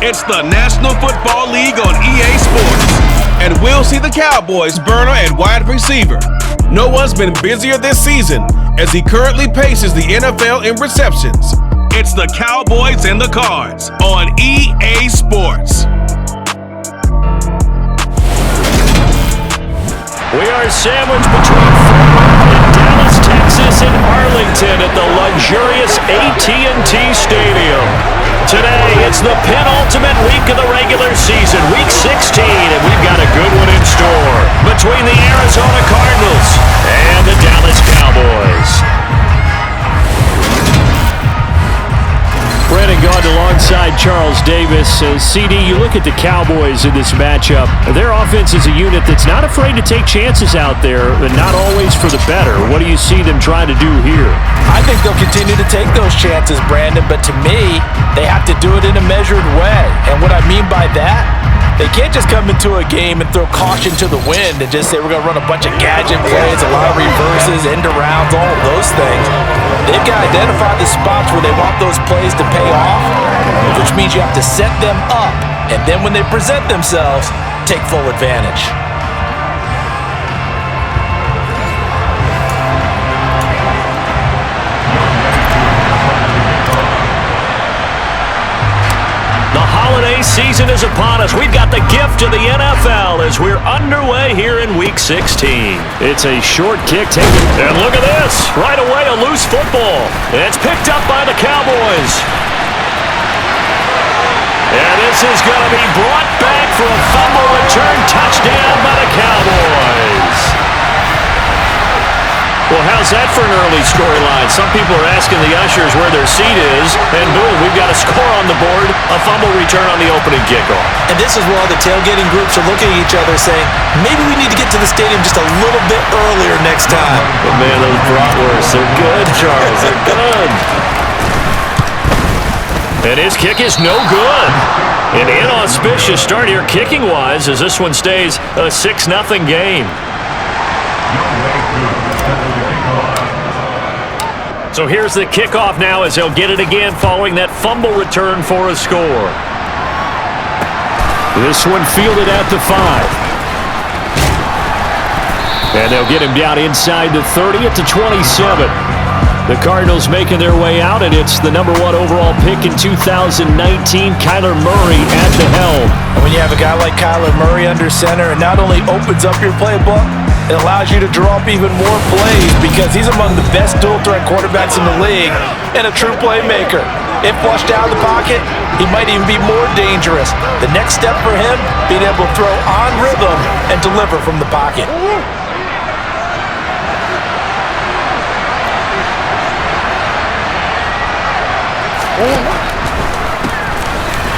It's the National Football League on EA Sports. And we'll see the Cowboys burner at wide receiver. No one's been busier this season as he currently paces the NFL in receptions. It's the Cowboys and the Cards on EA Sports. We are sandwiched between Fort Worth and Dallas, Texas, and Arlington at the luxurious AT&T Stadium. Today, it's the penultimate week of the regular season, Week 16, and we've got a good one in store between the Arizona Cardinals and the Dallas Cowboys. Brandon Gaud alongside Charles Davis. CD, you look at the Cowboys in this matchup. Their offense is a unit that's not afraid to take chances out there, but not always for the better. What do you see them trying to do here? I think they'll continue to take those chances, Brandon, but to me, they have to do it in a measured way. And what I mean by that, they can't just come into a game and throw caution to the wind and just say we're going to run a bunch of gadget plays, a lot of reverses, end arounds, all of those things. They've got to identify the spots where they want those plays to pay off, which means you have to set them up, and then when they present themselves, take full advantage. The holiday season is upon us. We've got the gift of the NFL as we're underway here in Week 16. It's a short kick taken. And look at this. Right away, a loose football. It's picked up by the Cowboys. And this is going to be brought back for a fumble return touchdown by the Cowboys. Well, how's that for an early storyline? Some people are asking the ushers where their seat is, and boom, we've got a score on the board, a fumble return on the opening kickoff. And this is where all the tailgating groups are looking at each other saying, maybe we need to get to the stadium just a little bit earlier next time. But man, those bratwursts, they're good, Charles, they're good. And his kick is no good. An inauspicious start here kicking-wise as this one stays a 6-0 game. So here's the kickoff now as they'll get it again following that fumble return for a score. This one fielded at the 5. And they'll get him down inside the 30 at the 27. The Cardinals making their way out, and it's the #1 overall pick in 2019, Kyler Murray at the helm. And when you have a guy like Kyler Murray under center, it not only opens up your playbook, it allows you to draw up even more plays because he's among the best dual-threat quarterbacks in the league and a true playmaker. If flushed out of the pocket, he might even be more dangerous. The next step for him, being able to throw on rhythm and deliver from the pocket.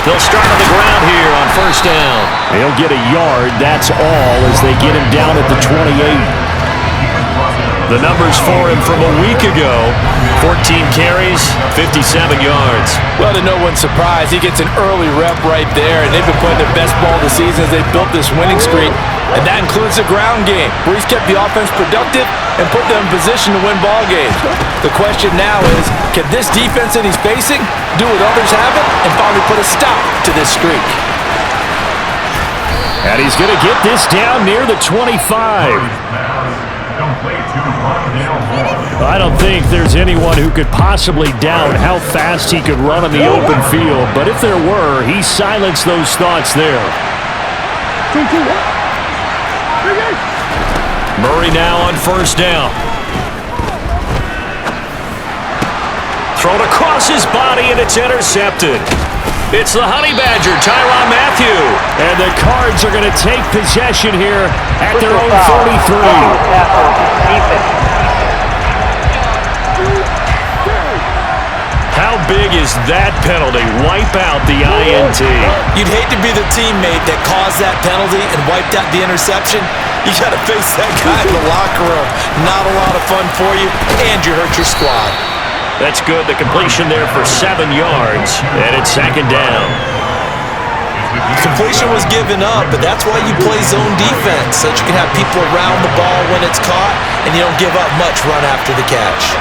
They'll start on the ground here on first down. They'll get a yard, that's all, as they get him down at the 28. The numbers for him from a week ago, 14 carries, 57 yards. Well, to no one's surprise, he gets an early rep right there, and they've been playing their best ball of the season as they've built this winning streak, and that includes the ground game, where he's kept the offense productive and put them in position to win ball games. The question now is, can this defense that he's facing do what others haven't and finally put a stop to this streak? And he's going to get this down near the 25. I don't think there's anyone who could possibly doubt how fast he could run on the open field, but if there were, he silenced those thoughts there. Murray now on first down. Thrown across his body, and it's intercepted. It's the Honey Badger, Tyrann Mathieu. And the Cards are going to take possession here at their own 43. How big is that penalty? Wipe out the INT. You'd hate to be the teammate that caused that penalty and wiped out the interception. You got to face that guy in the locker room. Not a lot of fun for you, and you hurt your squad. That's good. The completion there for 7 yards, and it's second down. Completion was given up, but that's why you play zone defense, so that you can have people around the ball when it's caught, and you don't give up much run after the catch.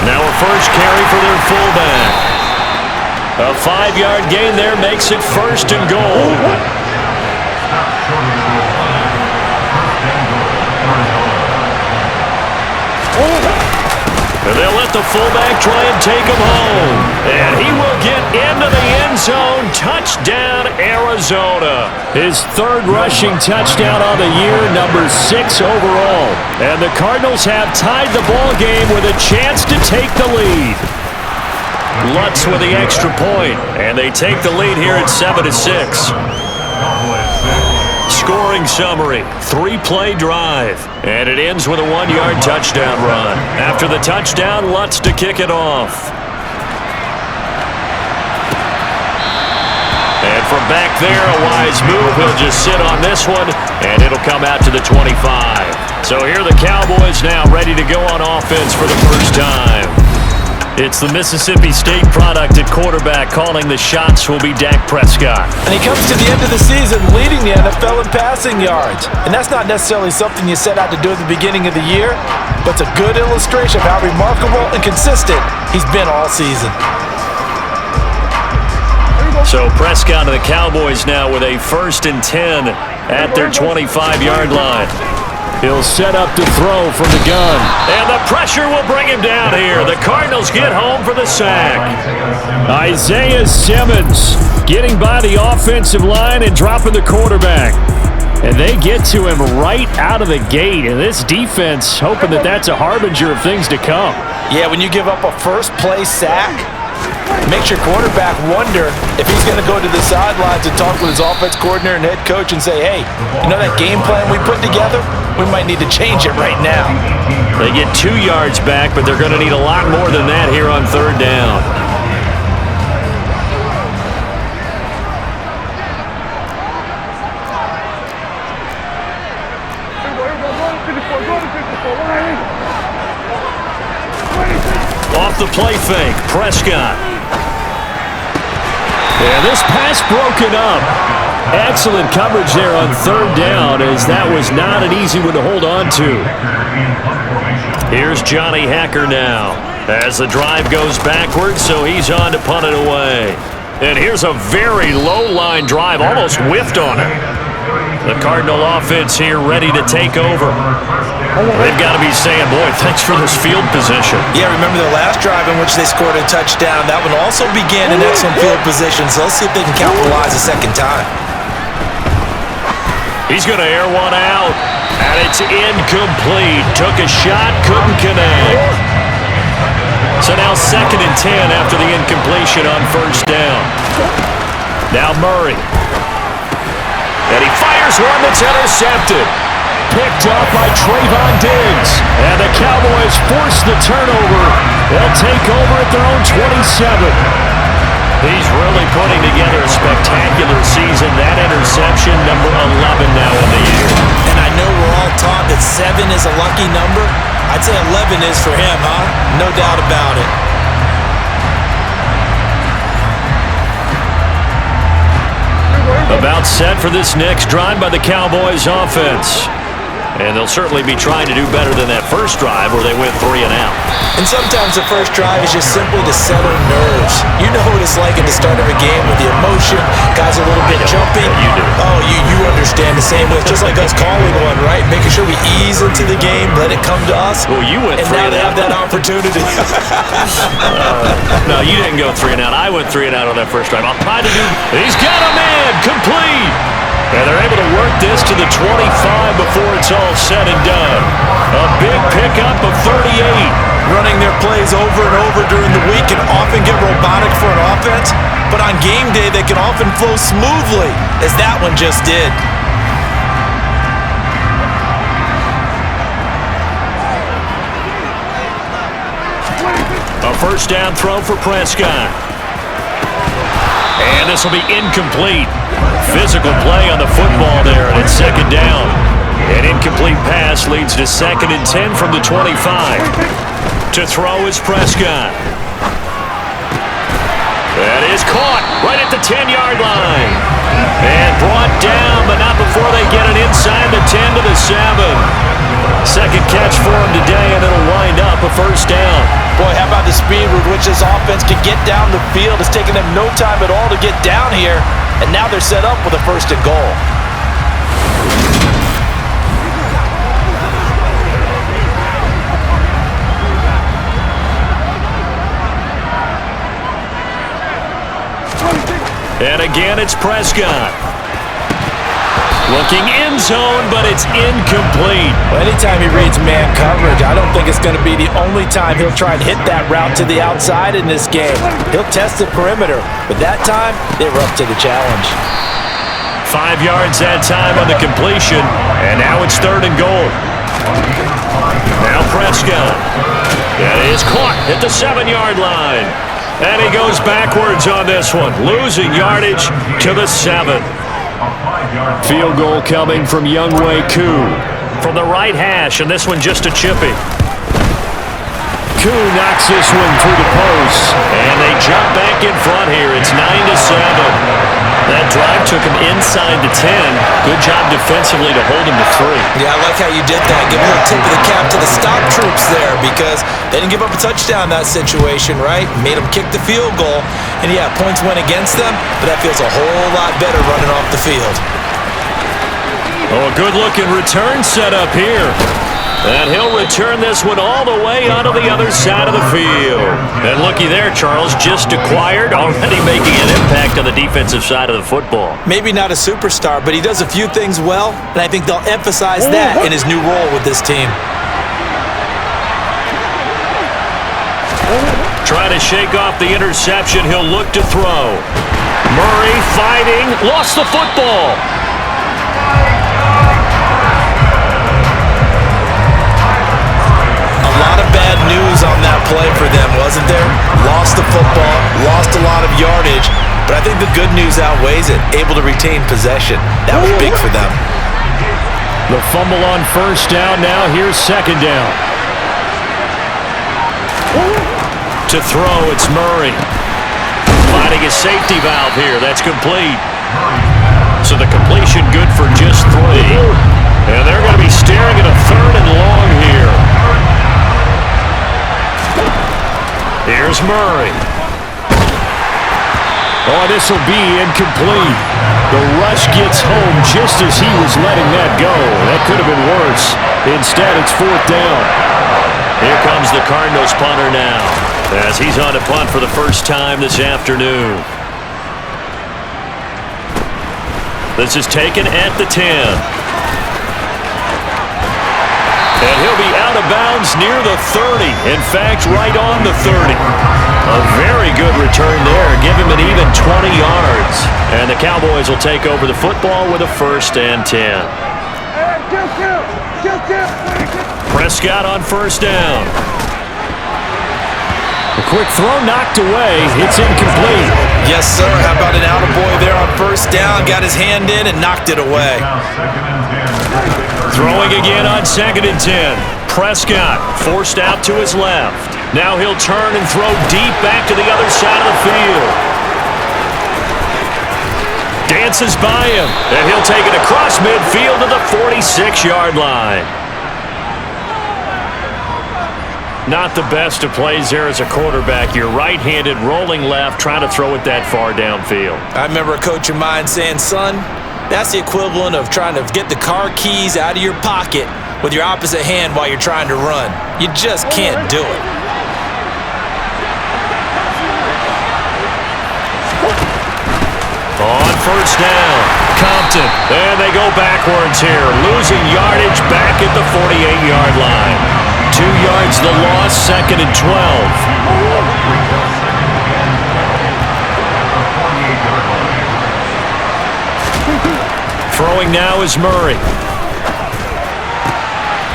Now a first carry for their fullback. A 5-yard gain there makes it 1st and goal. And they'll let the fullback try and take him home. And he will get into the end zone. Touchdown, Arizona. His 3rd rushing touchdown on the year, number 6 overall. And the Cardinals have tied the ball game with a chance to take the lead. Lutz with the extra point, and they take the lead here at 7-6. Scoring summary, 3-play drive, and it ends with a 1-yard touchdown run. After the touchdown, Lutz to kick it off. And from back there, a wise move. He'll just sit on this one, and it'll come out to the 25. So here are the Cowboys now ready to go on offense for the first time. It's the Mississippi State product at quarterback. Calling the shots will be Dak Prescott. And he comes to the end of the season leading the NFL in passing yards. And that's not necessarily something you set out to do at the beginning of the year, but it's a good illustration of how remarkable and consistent he's been all season. So Prescott and the Cowboys now with a 1st and 10 at their 25-yard line. He'll set up to throw from the gun. And the pressure will bring him down here. The Cardinals get home for the sack. Isaiah Simmons getting by the offensive line and dropping the quarterback. And they get to him right out of the gate. And this defense hoping that that's a harbinger of things to come. Yeah, when you give up a first-play sack, makes your quarterback wonder if he's going to go to the sidelines and talk with his offense coordinator and head coach and say, hey, you know that game plan we put together? We might need to change it right now. They get 2 yards back, but they're going to need a lot more than that here on 3rd down. Off the play fake, Prescott. And this pass broken up. Excellent coverage there on 3rd down, as that was not an easy one to hold on to. Here's Johnny Hacker now as the drive goes backwards, so he's on to punt it away. And here's a very low-line drive, almost whiffed on it. The Cardinal offense here ready to take over. They've got to be saying, boy, thanks for this field position. Yeah, remember the last drive in which they scored a touchdown? That one also began in excellent field position, so let's see if they can capitalize a second time. He's going to air one out, and it's incomplete. Took a shot, couldn't connect. So now 2nd and 10 after the incompletion on 1st down. Now Murray. And he fires one that's intercepted. Picked up by Trayvon Diggs. And the Cowboys force the turnover. They'll take over at their own 27. He's really putting together a spectacular season. That interception, number 11 now in the year. And I know we're all taught that 7 is a lucky number. I'd say 11 is for him, huh? No doubt about it. About set for this next drive by the Cowboys offense. And they'll certainly be trying to do better than that first drive where they went 3 and out. And sometimes the first drive is just simply to settle nerves. You know what it's like at the start of a game with the emotion, guys a little bit jumping. You do. Oh, you understand the same way. It's just like us calling one, right? Making sure we ease into the game, let it come to us. Well, you went 3 and out. And now they have that out. opportunity. No, you didn't go 3 and out. I went 3 and out on that first drive. I'll try to do. He's got a man complete. And they're able to work this to the 25 before it's all said and done. A big pickup of 38. Running their plays over and over during the week can often get robotic for an offense, but on game day they can often flow smoothly, as that one just did. A 1st down throw for Prescott. And this will be incomplete. Physical play on the football there, and it's 2nd down. An incomplete pass leads to 2nd and 10 from the 25. To throw is Prescott. That is caught right at the 10-yard line. And brought down, but not before they get it inside the 10 to the 7. 2nd catch for him today, and it'll wind up a 1st down. Boy, how about the speed with which this offense can get down the field. It's taken them no time at all to get down here, and now they're set up with a 1st and goal. And again, it's Prescott. Looking end zone, but it's incomplete. Well, anytime he reads man coverage, I don't think it's going to be the only time he'll try and hit that route to the outside in this game. He'll test the perimeter, but that time, they were up to the challenge. 5 yards that time on the completion, and now it's 3rd and goal. Now Prescott. That is caught at the 7-yard line. And he goes backwards on this one, losing yardage to the 7. Field goal coming from Younghoe Koo from the right hash, and this one just a chippy. Koo knocks this one through the post, and they jump back in front here. It's 9-7. That drive took him inside the 10. Good job defensively to hold him to 3. Yeah, I like how you did that. Give a little tip of the cap to the stop troops there because they didn't give up a touchdown in that situation, right? Made them kick the field goal. And yeah, points went against them, but that feels a whole lot better running off the field. Oh, a good-looking return set up here. And he'll return this one all the way onto the other side of the field. And looky there, Charles, just acquired, already making an impact on the defensive side of the football. Maybe not a superstar, but he does a few things well, and I think they'll emphasize that in his new role with this team. Trying to shake off the interception, he'll look to throw. Murray fighting, lost the football. A lot of bad news on that play for them, wasn't there? Lost the football, lost a lot of yardage, but I think the good news outweighs it. Able to retain possession. That was big for them. The fumble on 1st down now. Here's 2nd down. To throw, it's Murray. Finding a safety valve here. That's complete. So the completion good for just 3. And they're going to be staring at a 3rd and long here. Here's Murray. Oh, this will be incomplete. The rush gets home just as he was letting that go. That could have been worse. Instead, it's 4th down. Here comes the Cardinals punter now, as he's on to punt for the first time this afternoon. This is taken at the 10. And he'll be out of bounds near the 30. In fact, right on the 30. A very good return there. Give him an even 20 yards. And the Cowboys will take over the football with a 1st and 10. Prescott on 1st down. A quick throw knocked away. It's incomplete. Yes, sir. How about an attaboy there on 1st down? Got his hand in and knocked it away. Throwing again on 2nd and 10. Prescott forced out to his left. Now he'll turn and throw deep back to the other side of the field. Dances by him, and he'll take it across midfield to the 46-yard line. Not the best of plays there as a quarterback. You're right-handed, rolling left, trying to throw it that far downfield. I remember a coach of mine saying, son, that's the equivalent of trying to get the car keys out of your pocket with your opposite hand while you're trying to run. You just can't do it. On 1st down, Compton. And they go backwards here, losing yardage back at the 48-yard line. 2 yards the loss, 2nd and 12. Throwing now is Murray.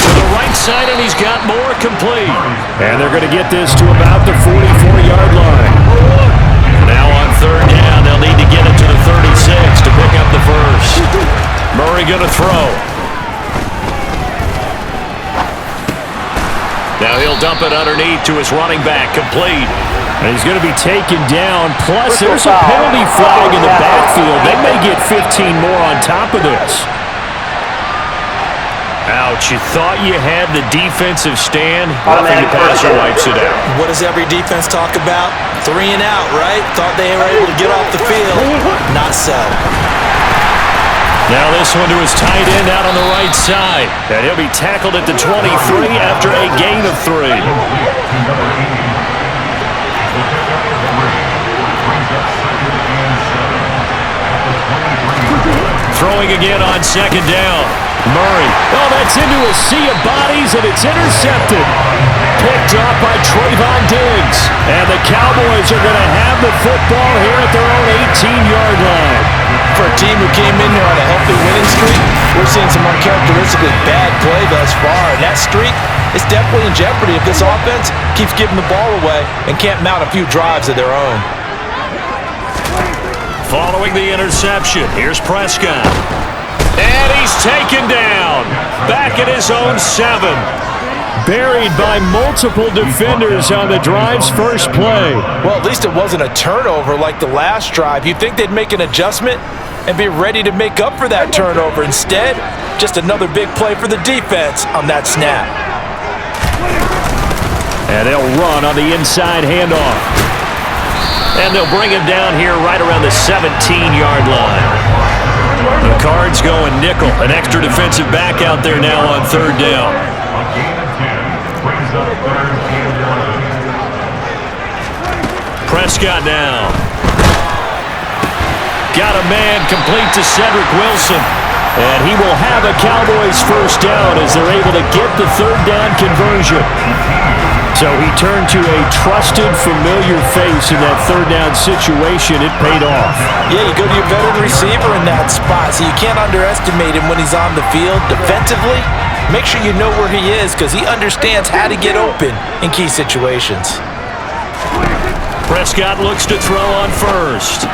To the right side, and he's got more complete. And they're going to get this to about the 44-yard line. Now on 3rd down, they'll need to get it to the 36 to pick up the 1st. Murray going to throw. Now he'll dump it underneath to his running back, complete. And he's going to be taken down. Plus, there's a penalty flag in the backfield. They may get 15 more on top of this. Now Ouch, you thought you had the defensive stand. Nothing, the passer wipes it out. What does every defense talk about? 3 and out, right? Thought they were able to get off the field. Not so. Now this one to his tight end out on the right side. And he'll be tackled at the 23 after a gain of 3. Throwing again on second down. Murray. Oh, that's into a sea of bodies, and it's intercepted. Picked up by Trayvon Diggs. And the Cowboys are going to have the football here at their own 18-yard line. For a team who came in here on a healthy winning streak, we're seeing some uncharacteristically bad play thus far. And that streak is definitely in jeopardy if this offense keeps giving the ball away and can't mount a few drives of their own. Following the interception, here's Prescott. And he's taken down. Back at his own 7. Buried by multiple defenders on the drive's first play. Well, at least it wasn't a turnover like the last drive. You'd think they'd make an adjustment and be ready to make up for that turnover. Instead, just another big play for the defense on that snap. And they'll run on the inside handoff. And they'll bring him down here right around the 17-yard line. The Cards going nickel. An extra defensive back out there now on third down. Prescott now. Got a man complete to Cedric Wilson. And he will have a Cowboys first down as they're able to get the third down conversion. So he turned to a trusted, familiar face in that third down situation. It paid off. Yeah, you go to your veteran receiver in that spot, so you can't underestimate him when he's on the field. Defensively, make sure you know where he is because he understands how to get open in key situations. Prescott looks to throw on first.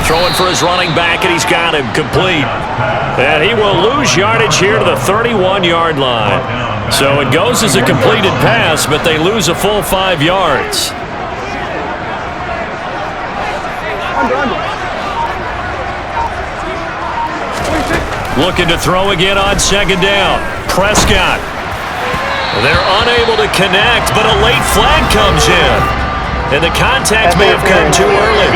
Throwing for his running back, and he's got him complete. And he will lose yardage here to the 31-yard line. So it goes as a completed pass, but they lose a full 5 yards. Looking to throw again on second down. Prescott. They're unable to connect, but a late flag comes in. And the contact may have come too early.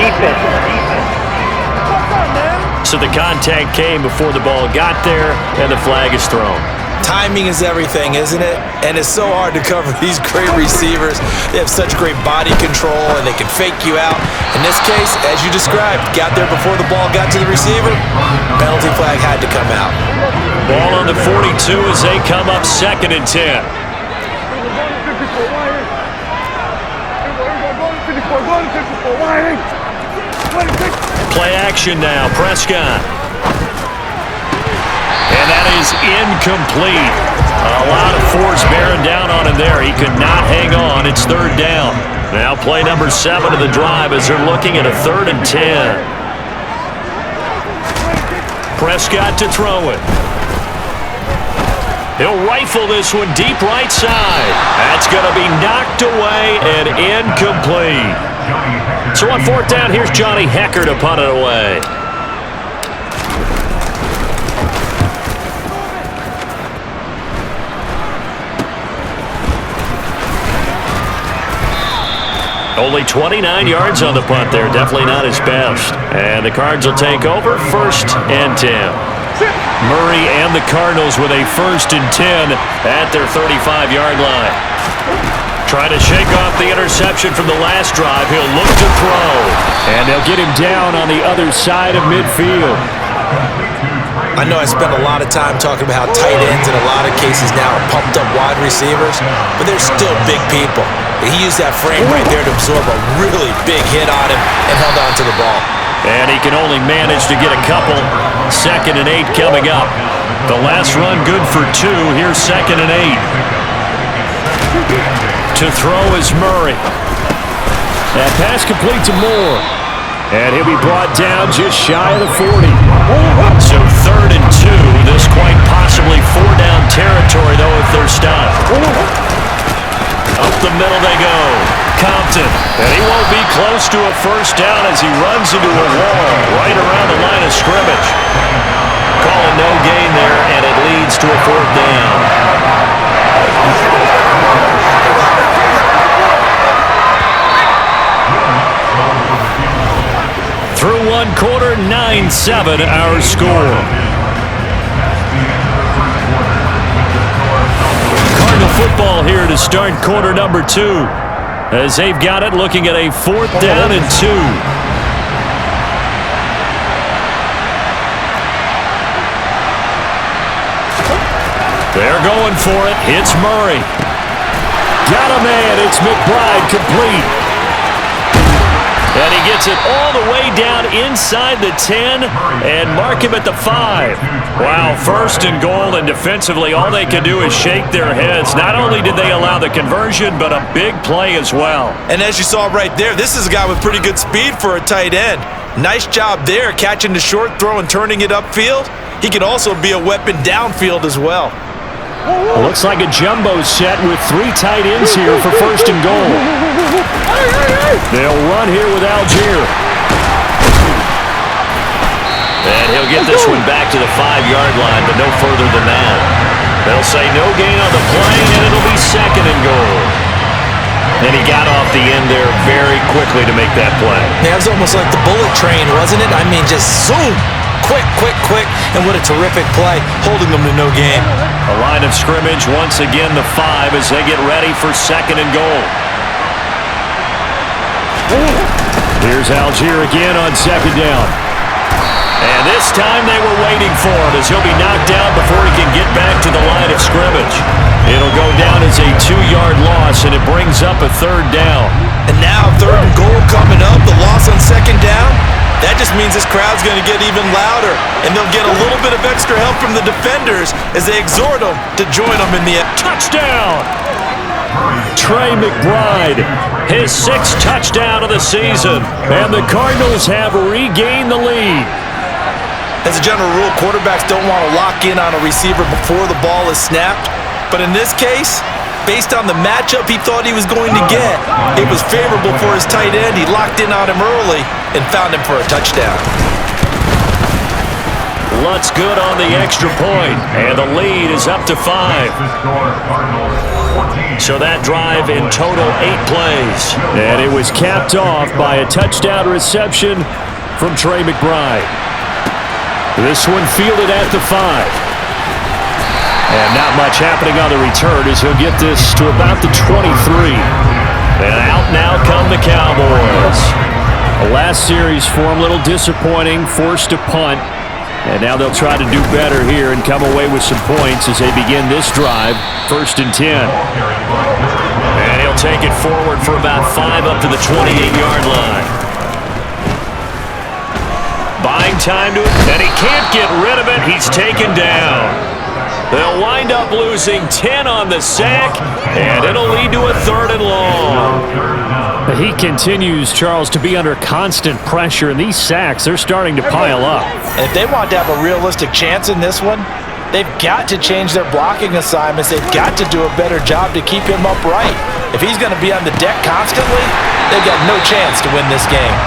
So the contact came before the ball got there, and the flag is thrown. Timing is everything, isn't it? And it's so hard to cover these great receivers. They have such great body control, and they can fake you out. In this case, as you described, got there before the ball got to the receiver. Penalty flag had to come out. Ball on the 42 as they come up 2nd and 10. Play action now, Prescott. And that is incomplete. A lot of force bearing down on him there. He could not hang on. It's third down. Now play number 7 of the drive as they're looking at a 3rd and 10. Prescott to throw it. He'll rifle this one deep right side. That's going to be knocked away and incomplete. So on 4th down, here's Johnny Hecker to punt it away. Only 29 yards on the punt there. Definitely not his best. And the Cards will take over 1st and 10. Murray and the Cardinals with a 1st and 10 at their 35-yard line. Trying to shake off the interception from the last drive. He'll look to throw. And they'll get him down on the other side of midfield. I know I spend a lot of time talking about how tight ends in a lot of cases now are pumped up wide receivers, but they're still big people. He used that frame right there to absorb a really big hit on him and held on to the ball. And he can only manage to get a couple. 2nd and 8 coming up. The last run good for 2. Here's 2nd and 8. To throw is Murray. That pass complete to Moore. And he'll be brought down just shy of the 40. So 3rd and 2. This quite possibly 4-down territory, though, if they're stopped. Up the middle they go. Compton Preston. And he won't be close to a first down as he runs into a wall right around the line of scrimmage. Calling no gain there, and it leads to a fourth down. Through one quarter, 9-7 our score. Cardinal football here to start quarter number 2. As they've got it, looking at a fourth down and 2. They're going for it. It's Murray. Got a man. It's McBride complete. And he gets it all the way down inside the 10 and mark him at the 5. Wow, first and goal, and defensively all they can do is shake their heads. Not only did they allow the conversion, but a big play as well. And as you saw right there, this is a guy with pretty good speed for a tight end. Nice job there, catching the short throw and turning it upfield. He can also be a weapon downfield as well. Looks like a jumbo set with 3 tight ends here for first and goal. They'll run here with Algier. And he'll get this one back to the 5-yard line, but no further than that. They'll say no gain on the play, and it'll be second and goal. And he got off the end there very quickly to make that play. Yeah, it was almost like the bullet train, wasn't it? I mean, just zoom. Quick, quick, quick, and what a terrific play, holding them to no gain. A line of scrimmage, once again the 5 as they get ready for second and goal. Here's Algier again on second down. And this time they were waiting for him as he'll be knocked down before he can get back to the line of scrimmage. It'll go down as a 2-yard loss, and it brings up a third down. And now third and goal coming up, the loss on second down. That just means this crowd's going to get even louder, and they'll get a little bit of extra help from the defenders as they exhort them to join them in the touchdown. Trey McBride, his 6th touchdown of the season, and the Cardinals have regained the lead. As a general rule, quarterbacks don't want to lock in on a receiver before the ball is snapped, but in this case, based on the matchup he thought he was going to get, it was favorable for his tight end. He locked in on him early and found him for a touchdown. Lutz good on the extra point, and the lead is up to 5. So that drive in total 8 plays. And it was capped off by a touchdown reception from Trey McBride. This one fielded at the 5. And not much happening on the return as he'll get this to about the 23. And out now come the Cowboys. The last series for him, a little disappointing, forced to punt. And now they'll try to do better here and come away with some points as they begin this drive, 1st and 10. And he'll take it forward for about 5 up to the 28-yard line. Buying time to it, and he can't get rid of it. He's taken down. They'll wind up losing 10 on the sack, and it'll lead to a 3rd and long. He continues, Charles, to be under constant pressure, and these sacks, they're starting to pile up. And if they want to have a realistic chance in this one, they've got to change their blocking assignments. They've got to do a better job to keep him upright. If he's going to be on the deck constantly, they've got no chance to win this game.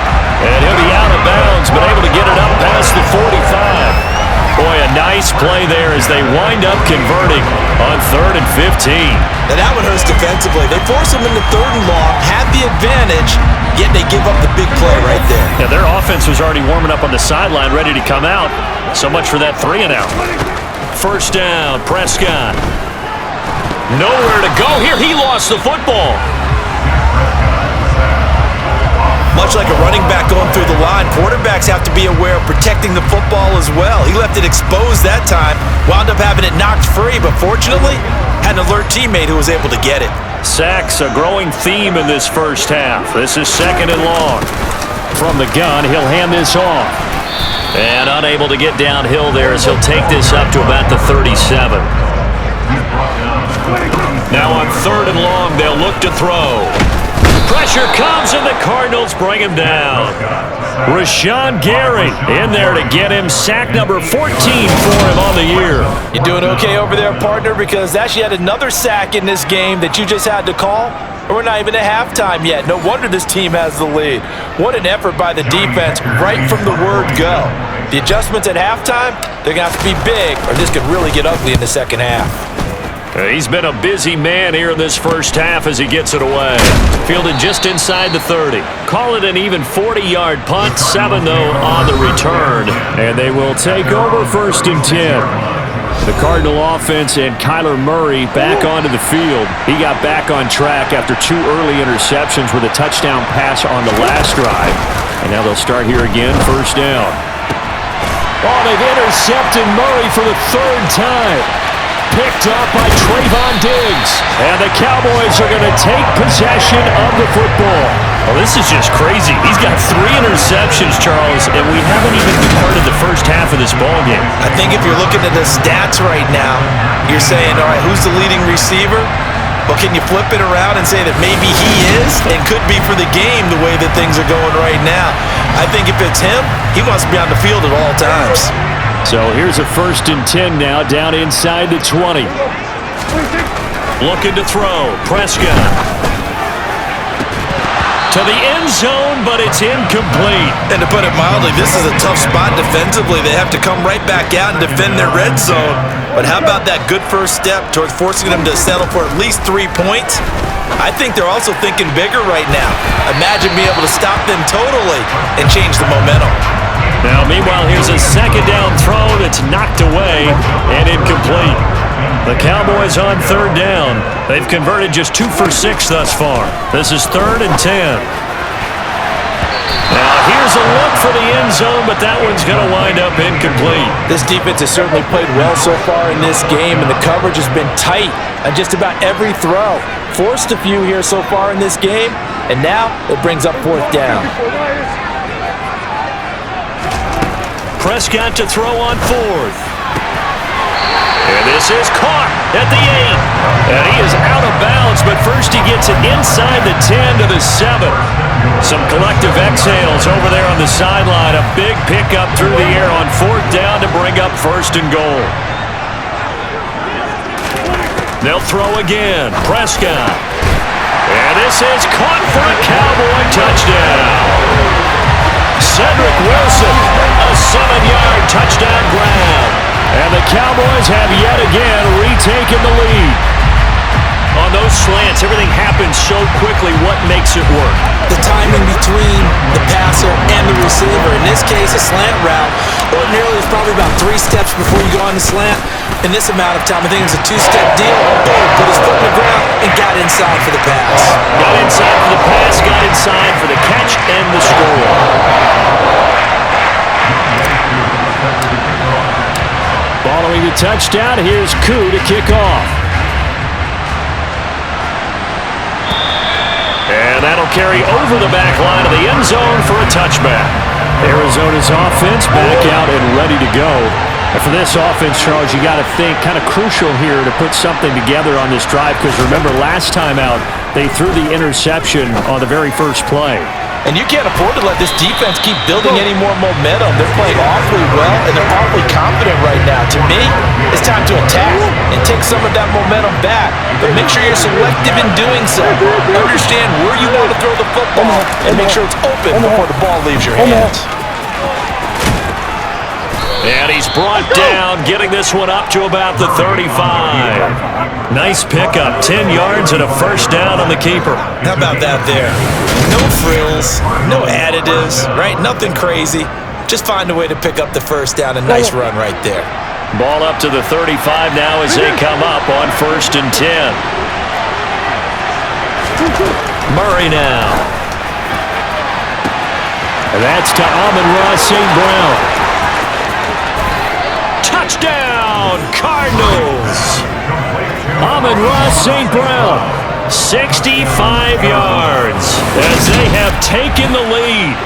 And he'll be out of bounds, but able to get it up past the 45. Boy, a nice play there as they wind up converting on 3rd and 15. Now that one hurts defensively. They force him into 3rd and long, have the advantage, yet they give up the big play right there. Yeah, their offense was already warming up on the sideline, ready to come out. So much for that 3 and out. First down, Prescott. Nowhere to go here. He lost the football. Much like a running back going through the line, quarterbacks have to be aware of protecting the football as well. He left it exposed that time, wound up having it knocked free, but fortunately, had an alert teammate who was able to get it. Sacks, a growing theme in this first half. This is 2nd and long. From the gun, he'll hand this off. And unable to get downhill there as he'll take this up to about the 37. Now on 3rd and long, they'll look to throw. Pressure pressure comes, and the Cardinals bring him down. Rashawn Gary in there to get him sack number 14 for him on the year. You doing okay over there, partner? Because that's yet another sack in this game that you just had to call. We're not even at halftime yet. No wonder this team has the lead. What an effort by the defense right from the word go. The adjustments at halftime, they're going to have to be big, or this could really get ugly in the second half. He's been a busy man here in this first half as he gets it away. Fielded just inside the 30. Call it an even 40-yard punt. 7, though, on the return. And they will take over 1st and 10. The Cardinal offense and Kyler Murray back onto the field. He got back on track after 2 early interceptions with a touchdown pass on the last drive. And now they'll start here again, 1st down. Oh, they've intercepted Murray for the 3rd time. Picked up by Trayvon Diggs. And the Cowboys are going to take possession of the football. Well, this is just crazy. He's got 3 interceptions, Charles, and we haven't even started the first half of this ballgame. I think if you're looking at the stats right now, you're saying, all right, who's the leading receiver? Well, can you flip it around and say that maybe he is and could be for the game the way that things are going right now? I think if it's him, he wants to be on the field at all times. So here's a 1st and 10 now, down inside the 20. Looking to throw. Prescott. To the end zone, but it's incomplete. And to put it mildly, this is a tough spot defensively. They have to come right back out and defend their red zone. But how about that good first step towards forcing them to settle for at least 3 points? I think they're also thinking bigger right now. Imagine being able to stop them totally and change the momentum. Now, meanwhile, here's a 2nd down throw that's knocked away and incomplete. The Cowboys on 3rd down. They've converted just 2 for 6 thus far. This is 3rd and 10. Now, here's a look for the end zone, but that one's going to wind up incomplete. This defense has certainly played well so far in this game, and the coverage has been tight on just about every throw. Forced a few here so far in this game, and now it brings up 4th down. Prescott to throw on 4th. And this is caught at the 8. And he is out of bounds, but first he gets it inside the 10 to the 7. Some collective exhales over there on the sideline. A big pickup through the air on 4th down to bring up 1st and goal. They'll throw again. Prescott. And this is caught for a Cowboy touchdown. Cedric Wilson, a 7-yard touchdown grab. And the Cowboys have yet again retaken the lead. On those slants, everything happens so quickly. What makes it work? The timing between the passer and the receiver. In this case, a slant route. Ordinarily, it's probably about 3 steps before you go on the slant. In this amount of time, I think it's a 2-step deal. Boom, put his foot in the ground and got inside for the pass. Got inside for the pass, got inside for the catch and the score. Following the touchdown, here's Koo to kick off. And that'll carry over the back line of the end zone for a touchback. Arizona's offense back out and ready to go. And for this offense, Charles, you got to think kind of crucial here to put something together on this drive, because remember last time out, they threw the interception on the very first play. And you can't afford to let this defense keep building any more momentum. They're playing awfully well, and they're awfully confident right now. To me, it's time to attack and take some of that momentum back. But make sure you're selective in doing so. Understand where you want to throw the football and make sure it's open before the ball leaves your hands. And he's brought down, getting this one up to about the 35. Nice pickup, 10 yards and a 1st down on the keeper. How about that there? No frills, no additives, right? Nothing crazy. Just find a way to pick up the 1st down. A nice run right there. Ball up to the 35 now as they come up on 1st and 10. Murray now. And that's to Amon-Ra St. Brown. Touchdown, Cardinals! Amon-Ra St. Brown, 65 yards as they have taken the lead.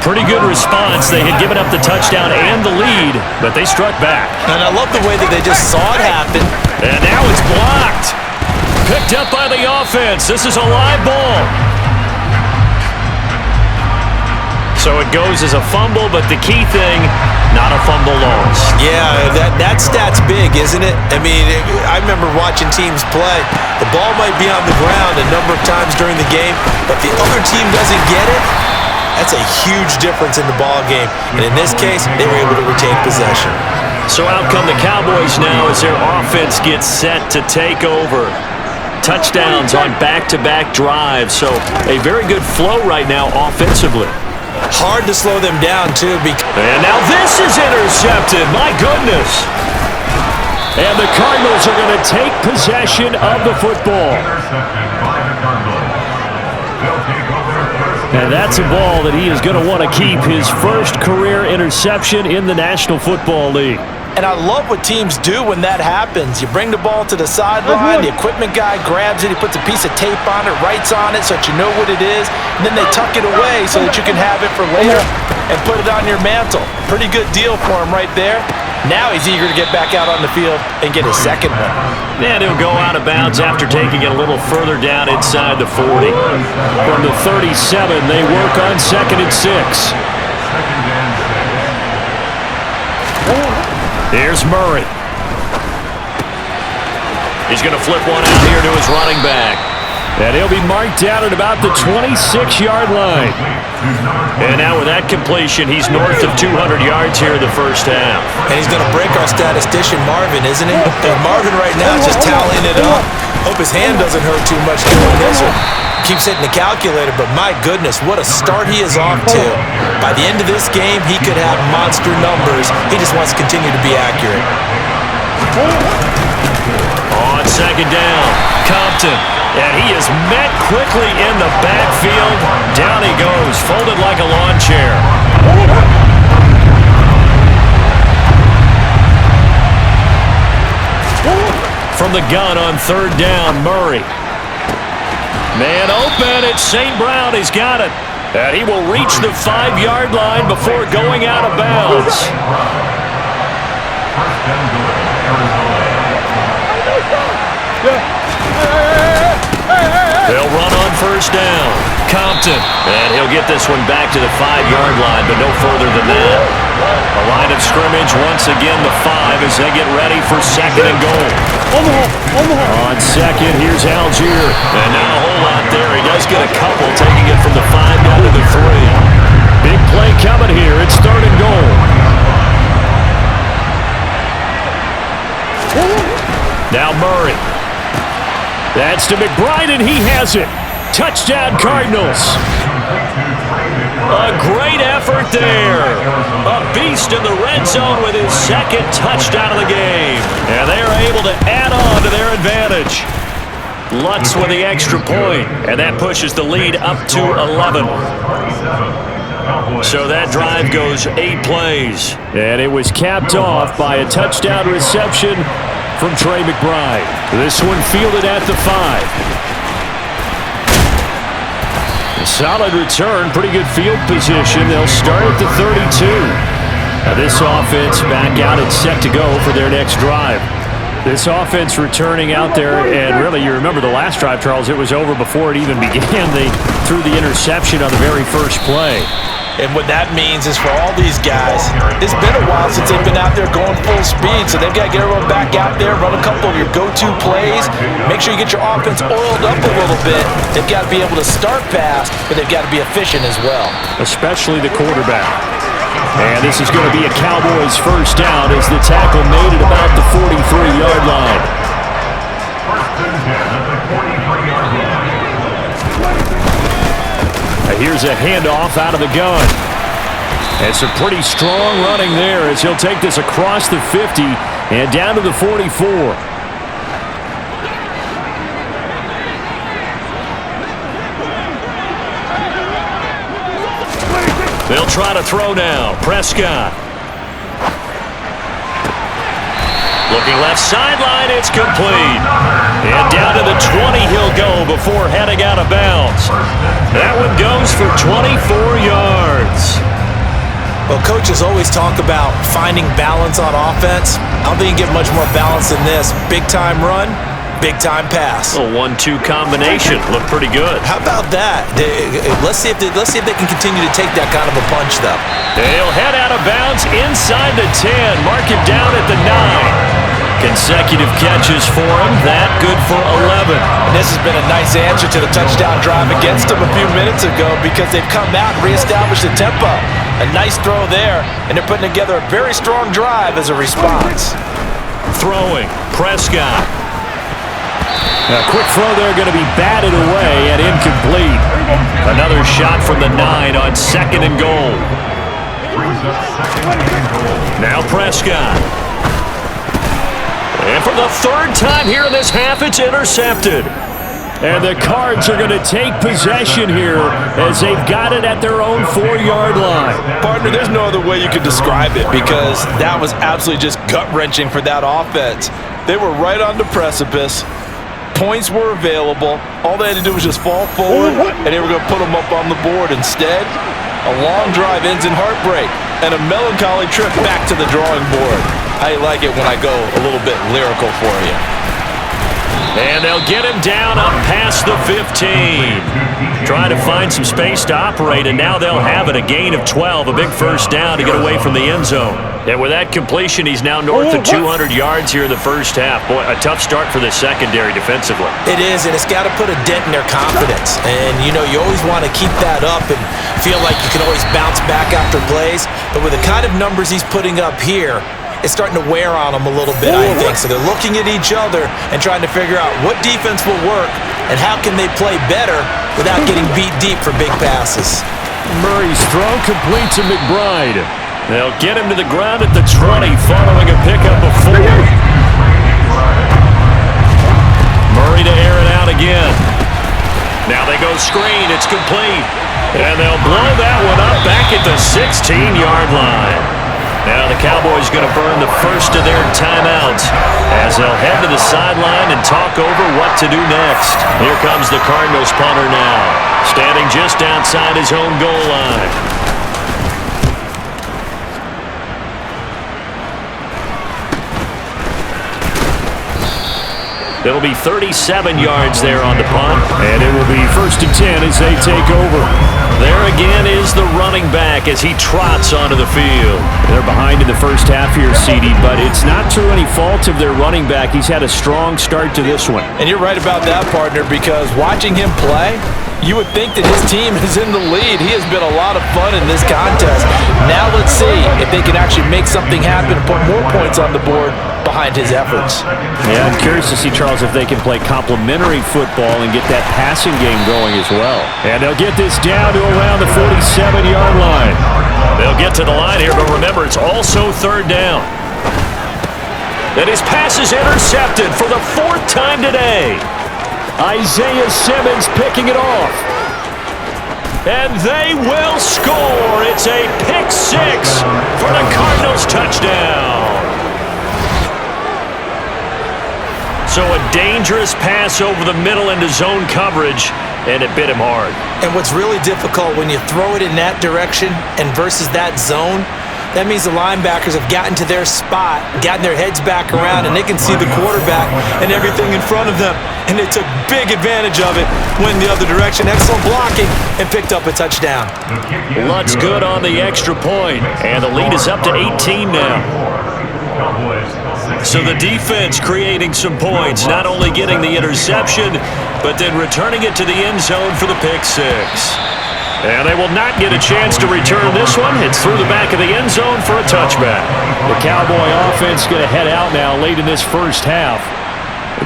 Pretty good response. They had given up the touchdown and the lead, but they struck back. And I love the way that they just saw it happen. And now it's blocked. Picked up by the offense. This is a live ball. So it goes as a fumble, but the key thing, not a fumble loss. Yeah, that stat's big, isn't it? I mean, I remember watching teams play. The ball might be on the ground a number of times during the game, but the other team doesn't get it. That's a huge difference in the ball game. And in this case, they were able to retain possession. So out come the Cowboys now as their offense gets set to take over. Touchdowns on back-to-back drives, so a very good flow right now offensively. Hard to slow them down, too. And now this is intercepted. My goodness. And the Cardinals are going to take possession of the football. And that's a ball that he is going to want to keep, his first career interception in the National Football League. And I love what teams do when that happens. You bring the ball to the sideline, the equipment guy grabs it, he puts a piece of tape on it, writes on it so that you know what it is, and then they tuck it away so that you can have it for later and put it on your mantle. Pretty good deal for him right there. Now he's eager to get back out on the field and get his second one. And he'll go out of bounds after taking it a little further down inside the 40. From the 37, they work on 2nd and 6. Here's Murray. He's going to flip one out here to his running back. And he'll be marked down at about the 26-yard line. And now with that completion, he's north of 200 yards here in the first half. And he's going to break our statistician, Marvin, isn't he? And Marvin right now is just tallying it up. Hope his hand doesn't hurt too much doing this or keeps hitting the calculator, but my goodness, what a start he is off to. By the end of this game, he could have monster numbers. He just wants to continue to be accurate. On 2nd down, Compton. And he is met quickly in the backfield. Down he goes, folded like a lawn chair. From the gun on 3rd down, Murray. Man open, it's St. Brown, he's got it. And he will reach the 5-yard line before going out of bounds. They'll run on 1st down. Compton. And he'll get this one back to the 5-yard line, but no further than that. A line of scrimmage once again the 5 as they get ready for 2nd and goal. On 2nd, here's Algier. And not a whole lot there. He does get a couple, taking it from the 5 down to the 3. Big play coming here. It's 3rd and goal. Now Murray. That's to McBride, and he has it. Touchdown, Cardinals. A great effort there. A beast in the red zone with his 2nd touchdown of the game. And they are able to add on to their advantage. Lutz with the extra point, and that pushes the lead up to 11. So that drive goes 8 plays. And it was capped off by a touchdown reception from Trey McBride. This one fielded at the 5. A solid return, pretty good field position. They'll start at the 32. Now this offense back out and set to go for their next drive. This offense returning out there, and really, you remember the last drive, Charles, it was over before it even began. They threw the interception on the very first play. And what that means is for all these guys, it's been a while since they've been out there going full speed, so they've got to get everyone back out there, run a couple of your go-to plays, make sure you get your offense oiled up a little bit. They've got to be able to start fast, but they've got to be efficient as well. Especially the quarterback. And this is going to be a Cowboys first down as the tackle made at about the 43-yard line. Here's a handoff out of the gun. And some pretty strong running there as he'll take this across the 50 and down to the 44. They'll try to throw now. Prescott. Looking left sideline, it's complete. And down to the 20 he'll go before heading out of bounds. That one goes for 24 yards. Well, coaches always talk about finding balance on offense. I don't think you get much more balance than this. Big-time run, big-time pass. A 1-2 combination. Looked pretty good. How about that? Let's see if they can continue to take that kind of a punch, though. He'll head out of bounds inside the 10. Mark him down at the 9. Consecutive catches for him. That good for 11. And this has been a nice answer to the touchdown drive against him a few minutes ago because they've come out and reestablished the tempo. A nice throw there, and they're putting together a very strong drive as a response. Throwing. Prescott. A quick throw there going to be batted away and incomplete. Another shot from the 9 on 2nd and goal. Now Prescott. And for the 3rd time here in this half, it's intercepted. And the Cards are going to take possession here as they've got it at their own 4-yard line. Partner, there's no other way you could describe it because that was absolutely just gut-wrenching for that offense. They were right on the precipice. Points were available. All they had to do was just fall forward, and they were going to put them up on the board. Instead, a long drive ends in heartbreak and a melancholy trip back to the drawing board. I like it when I go a little bit lyrical for you. And they'll get him down up past the 15. Trying to find some space to operate, and now they'll have it. A gain of 12, a big first down to get away from the end zone. And with that completion, he's now north of 200 yards here in the first half. Boy, a tough start for the secondary defensively. It is, and it's got to put a dent in their confidence. And, you know, you always want to keep that up and feel like you can always bounce back after plays. But with the kind of numbers he's putting up here, it's starting to wear on them a little bit, I think. So they're looking at each other and trying to figure out what defense will work and how can they play better without getting beat deep for big passes. Murray's throw complete to McBride. They'll get him to the ground at the 20 following a pickup of 4. Murray to air it out again. Now they go screen. It's complete. And they'll blow that one up back at the 16-yard line. Now the Cowboys going to burn the first of their timeouts as they'll head to the sideline and talk over what to do next. Here comes the Cardinals punter now, standing just outside his own goal line. It'll be 37 yards there on the punt. And it will be 1st and 10 as they take over. There again is the running back as he trots onto the field. They're behind in the first half here, CD, but it's not through any fault of their running back. He's had a strong start to this one. And you're right about that, partner, because watching him play, you would think that his team is in the lead. He has been a lot of fun in this contest. Now let's see if they can actually make something happen and put more points on the board behind his efforts. Yeah, I'm curious to see, Charles, if they can play complementary football and get that passing game going as well. And they'll get this down to around the 47-yard line. They'll get to the line here, but remember, it's also 3rd down. And his pass is intercepted for the 4th time today. Isaiah Simmons picking it off. And they will score. It's a pick 6 for the Cardinals touchdown. So a dangerous pass over the middle into zone coverage, and it bit him hard. And what's really difficult when you throw it in that direction and versus that zone, that means the linebackers have gotten to their spot, gotten their heads back around, and they can see the quarterback and everything in front of them. And they took big advantage of it, went the other direction, excellent blocking, and picked up a touchdown. Lutt's good on the extra point, and the lead is up to 18 now. So the defense creating some points, not only getting the interception, but then returning it to the end zone for the pick 6. And they will not get a chance to return this one. It's through the back of the end zone for a touchback. The Cowboy offense going to head out now late in this first half.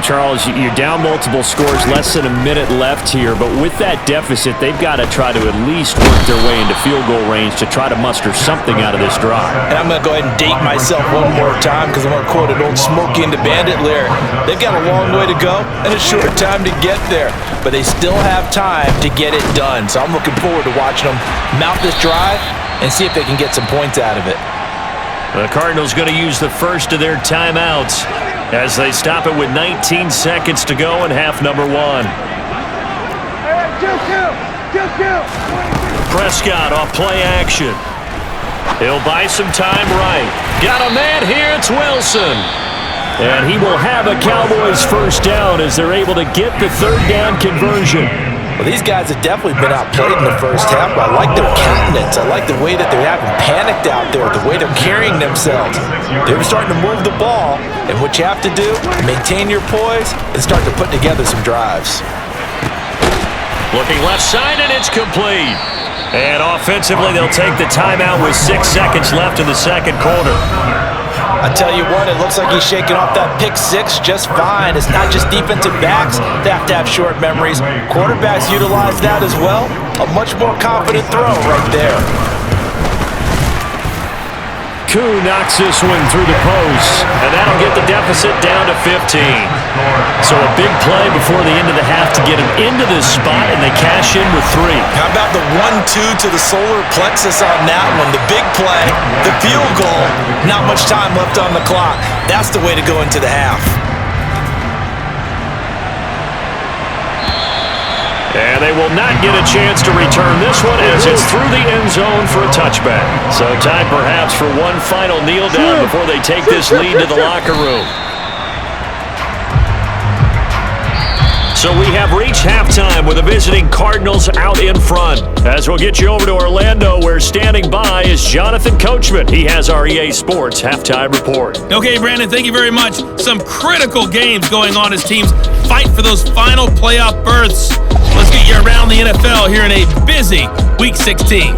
Charles, you're down multiple scores, less than a minute left here, but with that deficit, they've got to try to at least work their way into field goal range to try to muster something out of this drive. And I'm going to go ahead and date myself one more time because I'm going to quote an old Smokey and the Bandit lyric. They've got a long way to go and a short time to get there, but they still have time to get it done. So I'm looking forward to watching them mount this drive and see if they can get some points out of it. The Cardinals going to use the first of their timeouts as they stop it with 19 seconds to go in half number 1. Prescott off play action. He'll buy some time right. Got a man here. It's Wilson. And he will have a Cowboys first down as they're able to get the third down conversion. Well, these guys have definitely been outplayed in the first half, but I like their countenance. I like the way that they're having panicked out there, the way they're carrying themselves. They're starting to move the ball, and what you have to do, maintain your poise and start to put together some drives. Looking left side, and it's complete. And offensively, they'll take the timeout with 6 seconds left in the second quarter. I tell you what, it looks like he's shaking off that pick six just fine. It's not just defensive backs that have to have short memories. Quarterbacks utilize that as well. A much more confident throw right there. Koo knocks this one through the post, and that'll get the deficit down to 15. So a big play before the end of the half to get him into this spot, and they cash in with 3. How about the 1-2 to the solar plexus on that one? The big play, the field goal, not much time left on the clock. That's the way to go into the half. And they will not get a chance to return this one as it's through the end zone for a touchback. So time perhaps for one final kneel down before they take this lead to the locker room. So we have reached halftime with the visiting Cardinals out in front. As we'll get you over to Orlando, where standing by is Jonathan Coachman. He has our EA Sports halftime report. Okay, Brandon, thank you very much. Some critical games going on as teams fight for those final playoff berths. Let's get you around the NFL here in a busy Week 16.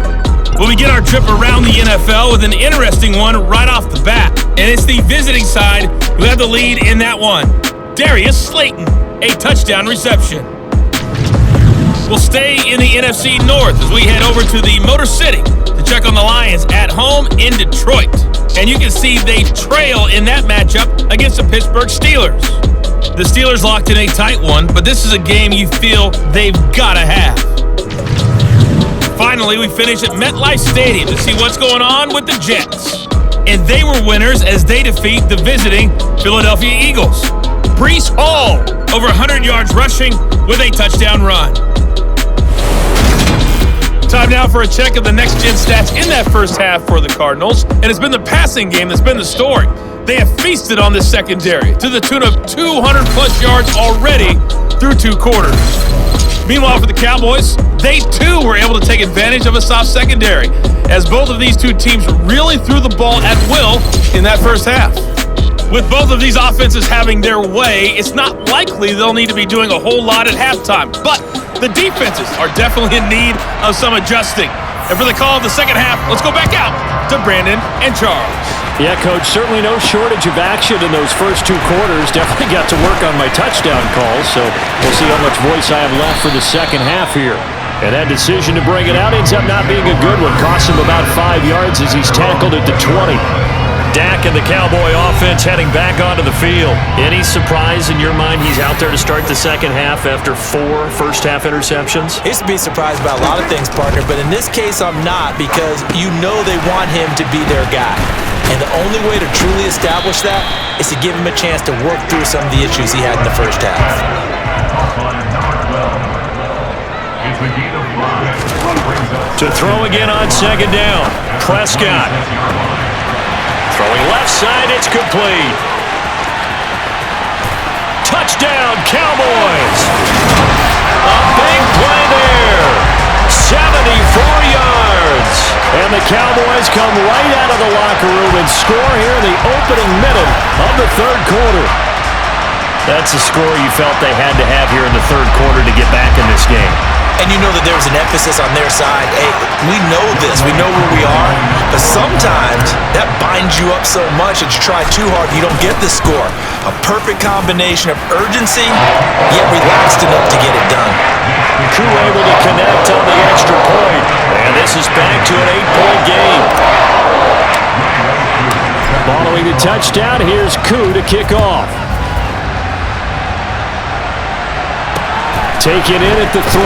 We'll begin our trip around the NFL with an interesting one right off the bat. And it's the visiting side who have the lead in that one. Darius Slayton, a touchdown reception. We'll stay in the NFC North as we head over to the Motor City to check on the Lions at home in Detroit. And you can see they trail in that matchup against the Pittsburgh Steelers. The Steelers locked in a tight one, but this is a game you feel they've got to have. Finally, we finish at MetLife Stadium to see what's going on with the Jets. And they were winners as they defeat the visiting Philadelphia Eagles. Breece Hall, over 100 yards rushing with a touchdown run. Time now for a check of the next-gen stats in that first half for the Cardinals. And it's been the passing game that's been the story. They have feasted on this secondary to the tune of 200-plus yards already through 2 quarters. Meanwhile, for the Cowboys, they too were able to take advantage of a soft secondary, as both of these two teams really threw the ball at will in that first half. With both of these offenses having their way, it's not likely they'll need to be doing a whole lot at halftime. But the defenses are definitely in need of some adjusting. And for the call of the second half, let's go back out to Brandon and Charles. Yeah, Coach, certainly no shortage of action in those first 2 quarters. Definitely got to work on my touchdown calls, so we'll see how much voice I have left for the second half here. And that decision to bring it out ends up not being a good one. Cost him about 5 yards as he's tackled at the 20. Dak and the Cowboy offense heading back onto the field. Any surprise in your mind he's out there to start the second half after 4 first-half interceptions? He used to be surprised about a lot of things, partner, but in this case I'm not, because you know they want him to be their guy. And the only way to truly establish that is to give him a chance to work through some of the issues he had in the first half. To throw again on second down, Prescott. Throwing left side, it's complete. Touchdown, Cowboys. A big play there. 74 yards. And the Cowboys come right out of the locker room and score here in the opening minute of the third quarter. That's a score you felt they had to have here in the third quarter to get back in this game. And you know that there was an emphasis on their side. Hey, we know this. We know where we are. But sometimes that binds you up so much that you try too hard, you don't get the score. A perfect combination of urgency, yet relaxed enough to get it done. Koo able to connect on the extra point. And this is back to an 8-point game. Following the touchdown, here's Koo to kick off. Take it in at the 3.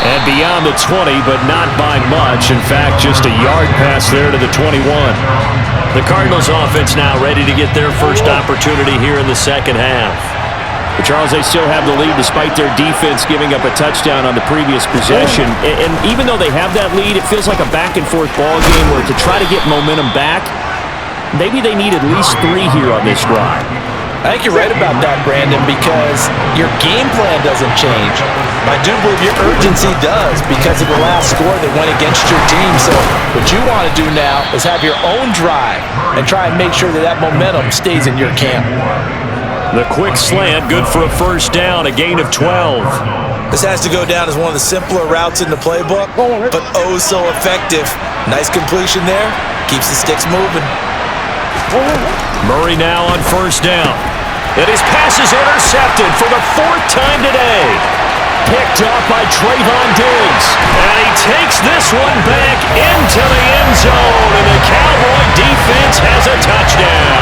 And beyond the 20, but not by much. In fact, just a yard pass there to the 21. The Cardinals offense now ready to get their first opportunity here in the second half. But Charles, they still have the lead despite their defense giving up a touchdown on the previous possession. And even though they have that lead, it feels like a back-and-forth ball game where to try to get momentum back, maybe they need at least 3 here on this drive. I think you're right about that, Brandon, because your game plan doesn't change. I do believe your urgency does because of the last score that went against your team. So what you want to do now is have your own drive and try and make sure that that momentum stays in your camp. The quick slant, good for a first down, a gain of 12. This has to go down as one of the simpler routes in the playbook, but oh so effective. Nice completion there. Keeps the sticks moving. Murray now on first down. And his pass is intercepted for the 4th time today. Picked up by Trayvon Diggs. And he takes this one back into the end zone. And the Cowboy defense has a touchdown.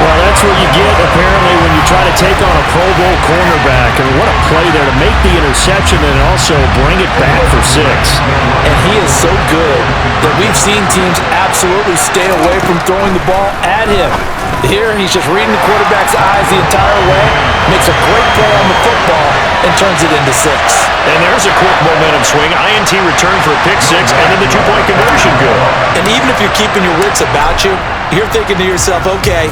Well, that's what you get, apparently, when you try to take on a Pro Bowl cornerback. And what a play there to make the interception and also bring it back for 6. And he is so good that we've seen teams absolutely stay away from throwing the ball at him. Here, he's just reading the quarterback's eyes the entire way, makes a great play on the football, and turns it into 6. And there's a quick momentum swing. INT return for a pick 6, and then the 2-point conversion good. And even if you're keeping your wits about you, you're thinking to yourself, okay,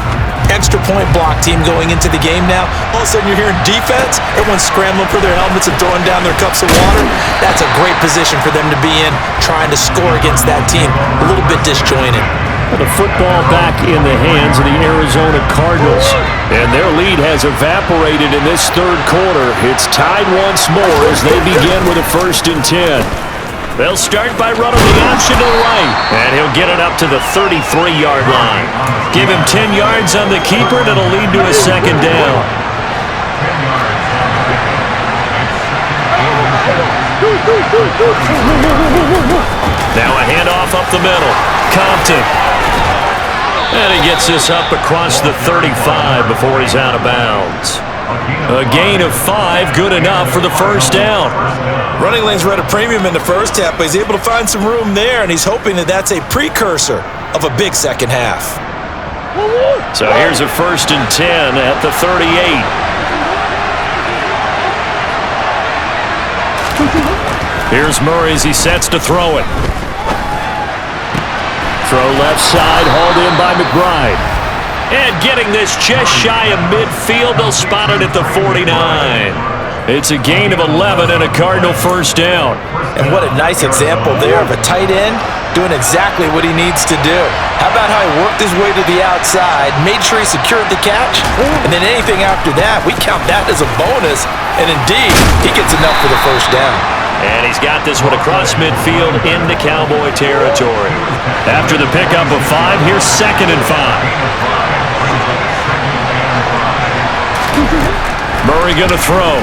extra point block team going into the game now. All of a sudden you're hearing defense, everyone's scrambling for their helmets and throwing down their cups of water. That's a great position for them to be in, trying to score against that team. A little bit disjointed. The football back in the hands of the Arizona Cardinals. And their lead has evaporated in this 3rd quarter. It's tied once more as they begin with a 1st and 10. They'll start by running the option to the right. And he'll get it up to the 33-yard line. Give him 10 yards on the keeper, and it'll lead to a 2nd down. Now a handoff up the middle. Compton. And he gets this up across the 35 before he's out of bounds. A gain of 5, good enough for the 1st down. Running lanes were at a premium in the first half, but he's able to find some room there, and he's hoping that that's a precursor of a big second half. So here's a 1st and 10 at the 38. Here's Murray as he sets to throw it. Throw left side, hauled in by McBride. And getting this just shy of midfield, they'll spot it at the 49. It's a gain of 11 and a Cardinal 1st down. And what a nice example there of a tight end doing exactly what he needs to do. How about how he worked his way to the outside, made sure he secured the catch, and then anything after that, we count that as a bonus. And indeed, he gets enough for the 1st down. And he's got this one across midfield into Cowboy territory. After the pickup of 5, here's 2nd and 5. Murray going to throw.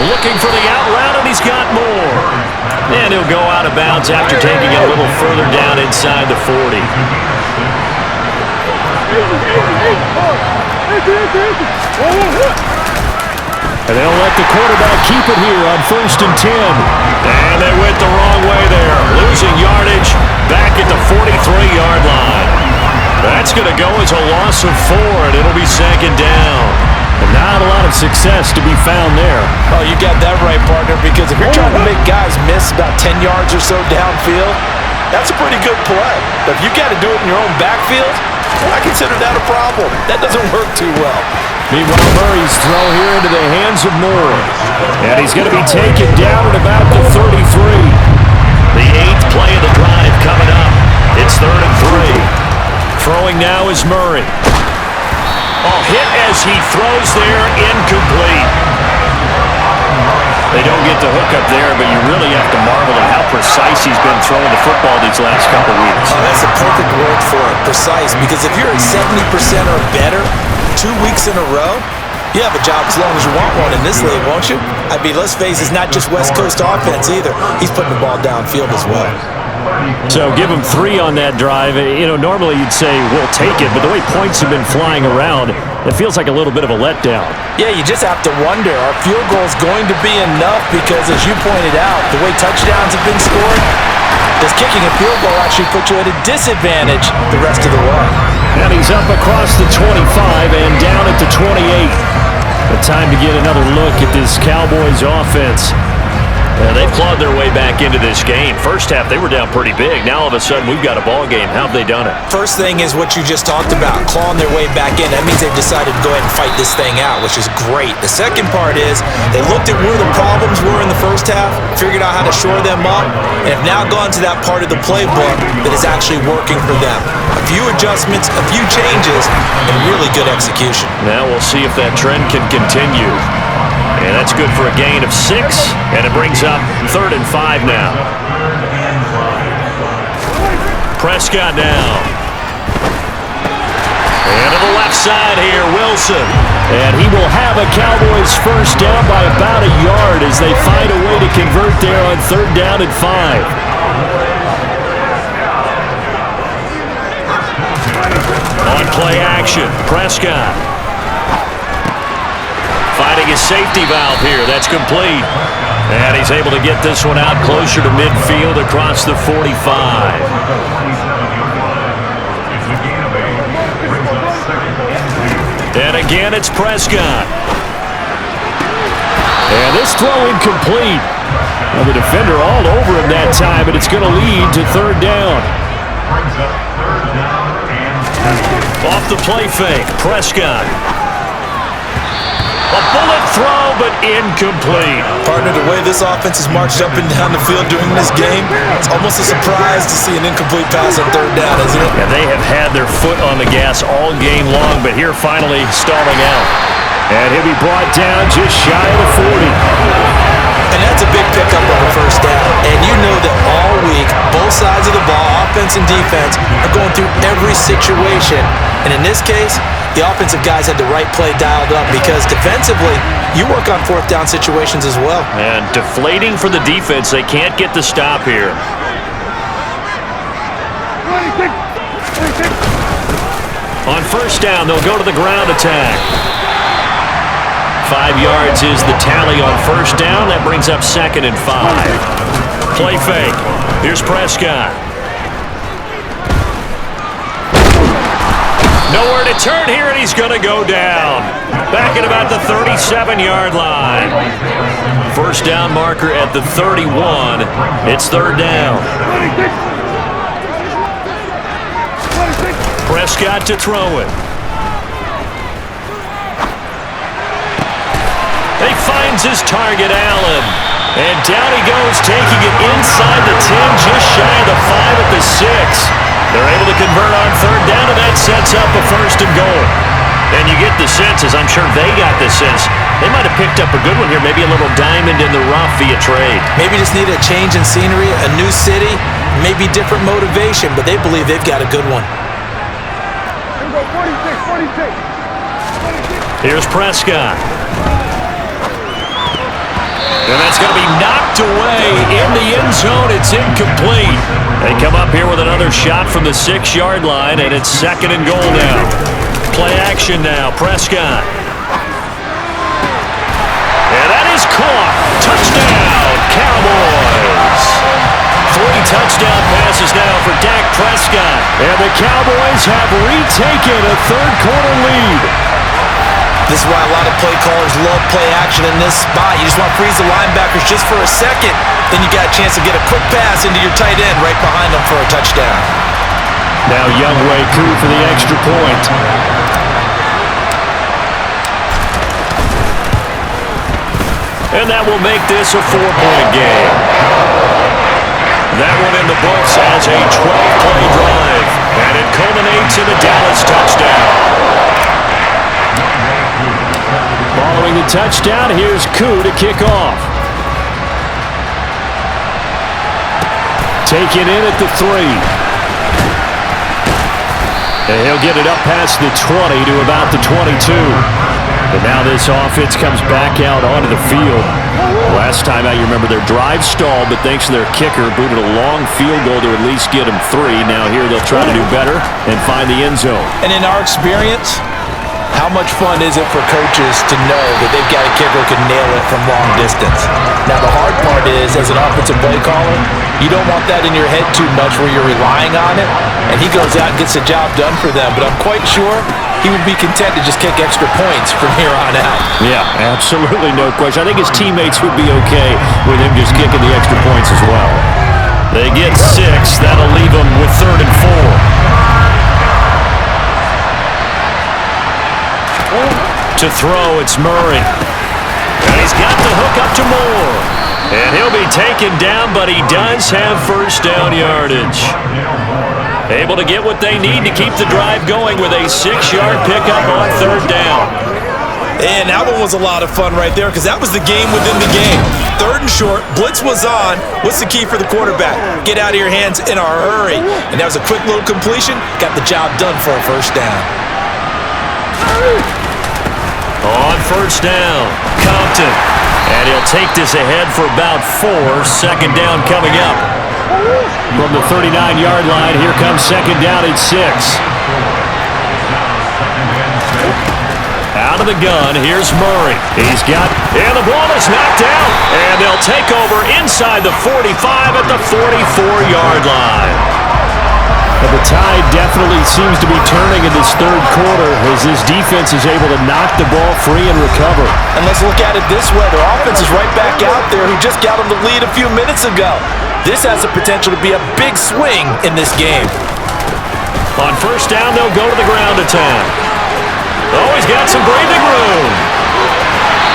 Looking for the out route, and he's got more. And he'll go out of bounds after taking it a little further down inside the 40. And they'll let the quarterback keep it here on 1st and 10. And they went the wrong way there. Losing yardage back at the 43-yard line. That's going to go as a loss of 4, and it'll be 2nd down. And not a lot of success to be found there. Oh, you got that right, partner, because if you're trying to make guys miss about 10 yards or so downfield, that's a pretty good play. But if you got to do it in your own backfield, I consider that a problem. That doesn't work too well. Meanwhile, Murray's throw here into the hands of Moore. And he's going to be taken down at about the 33. The 8th play of the drive coming up. It's 3rd and 3. Throwing now is Murray. Oh, hit as he throws there, incomplete. They don't get the hook up there, but you really have to marvel at how precise he's been throwing the football these last couple weeks. Oh, that's a perfect word for it, precise, because if you're at 70% or better 2 weeks in a row, you have a job as long as you want one in this league, won't you? I mean, let's face it, it's not just West Coast offense either. He's putting the ball downfield as well. So give him 3 on that drive. You know, normally you'd say, we'll take it, but the way points have been flying around, it feels like a little bit of a letdown. Yeah, you just have to wonder, are field goals going to be enough? Because as you pointed out, the way touchdowns have been scored, does kicking a field goal actually put you at a disadvantage the rest of the way? And he's up across the 25 and down at the 28. The time to get another look at this Cowboys offense. They've clawed their way back into this game. First half, they were down pretty big. Now, all of a sudden, we've got a ball game. How have they done it? First thing is what you just talked about, clawing their way back in. That means they've decided to go ahead and fight this thing out, which is great. The second part is they looked at where the problems were in the first half, figured out how to shore them up, and have now gone to that part of the playbook that is actually working for them. A few adjustments, a few changes, and really good execution. Now we'll see if that trend can continue. And that's good for a gain of 6, and it brings up 3rd and 5 now. Prescott now. And to the left side here, Wilson. And he will have a Cowboys first down by about a yard as they find a way to convert there on 3rd down and 5. On play action, Prescott. Finding his safety valve here. That's complete. And he's able to get this one out closer to midfield across the 45. And again, it's Prescott. And this throw incomplete. Well, the defender all over him that time, but it's going to lead to 3rd down. Off the play fake, Prescott. A bullet throw, but incomplete. Partner, the way this offense has marched up and down the field during this game, it's almost a surprise to see an incomplete pass on 3rd down, isn't it? Yeah, they have had their foot on the gas all game long, but here finally stalling out. And he'll be brought down just shy of the 40. And that's a big pickup on the first down. And you know that all week, both sides of the ball, offense and defense, are going through every situation. And in this case, the offensive guys had the right play dialed up because defensively, you work on 4th down situations as well. And deflating for the defense. They can't get the stop here. On first down, they'll go to the ground attack. 5 yards is the tally on first down. That brings up 2nd and 5. Play fake. Here's Prescott. Nowhere to turn here, and he's going to go down. Back at about the 37-yard line. First down marker at the 31. It's 3rd down. Prescott to throw it. He finds his target, Allen. And down he goes, taking it inside the 10, just shy of the 5 at the 6. They're able to convert on 3rd down, and that sets up a 1st and goal. And you get the sense, as I'm sure they got the sense, they might have picked up a good one here, maybe a little diamond in the rough via trade. Maybe just need a change in scenery, a new city, maybe different motivation, but they believe they've got a good one. Here's Prescott. And that's going to be knocked away in the end zone. It's incomplete. They come up here with another shot from the 6-yard line, and it's 2nd and goal now. Play action now, Prescott. And that is caught. Touchdown, Cowboys. 3 touchdown passes now for Dak Prescott. And the Cowboys have retaken a 3rd quarter lead. This is why a lot of play callers love play action in this spot. You just want to freeze the linebackers just for a second. Then you got a chance to get a quick pass into your tight end right behind them for a touchdown. Now Youngway crew for the extra point. And that will make this a 4-point game. That one in the books as a 12-play drive. And it culminates in a Dallas touchdown. Following the touchdown, here's Koo to kick off. Taken in at the 3. And he'll get it up past the 20 to about the 22. But now this offense comes back out onto the field. Last time out, you remember their drive stalled, but thanks to their kicker, booted a long field goal to at least get them 3. Now here they'll try to do better and find the end zone. And in our experience, how much fun is it for coaches to know that they've got a kicker who can nail it from long distance? Now, the hard part is, as an offensive play caller, you don't want that in your head too much where you're relying on it, and he goes out and gets the job done for them. But I'm quite sure he would be content to just kick extra points from here on out. Yeah, absolutely no question. I think his teammates would be okay with him just kicking the extra points as well. They get 6. That'll leave them with 3rd and 4. To throw, it's Murray. And he's got the hook up to Moore. And he'll be taken down, but he does have first down yardage. Able to get what they need to keep the drive going with a 6-yard pickup on 3rd down. And that one was a lot of fun right there because that was the game within the game. 3rd and short, blitz was on. What's the key for the quarterback? Get out of your hands in a hurry. And that was a quick little completion. Got the job done for a first down. On first down, Compton. And he'll take this ahead for about 4. 2nd down coming up. From the 39-yard line, here comes 2nd down at 6. Out of the gun, here's Murray. He's got, and the ball is knocked out. And they'll take over inside the 45 at the 44-yard line. But the tide definitely seems to be turning in this 3rd quarter as this defense is able to knock the ball free and recover. And let's look at it this way. Their offense is right back out there who just got them the lead a few minutes ago. This has the potential to be a big swing in this game. On first down, they'll go to the ground attack. Oh, he's got some breathing room.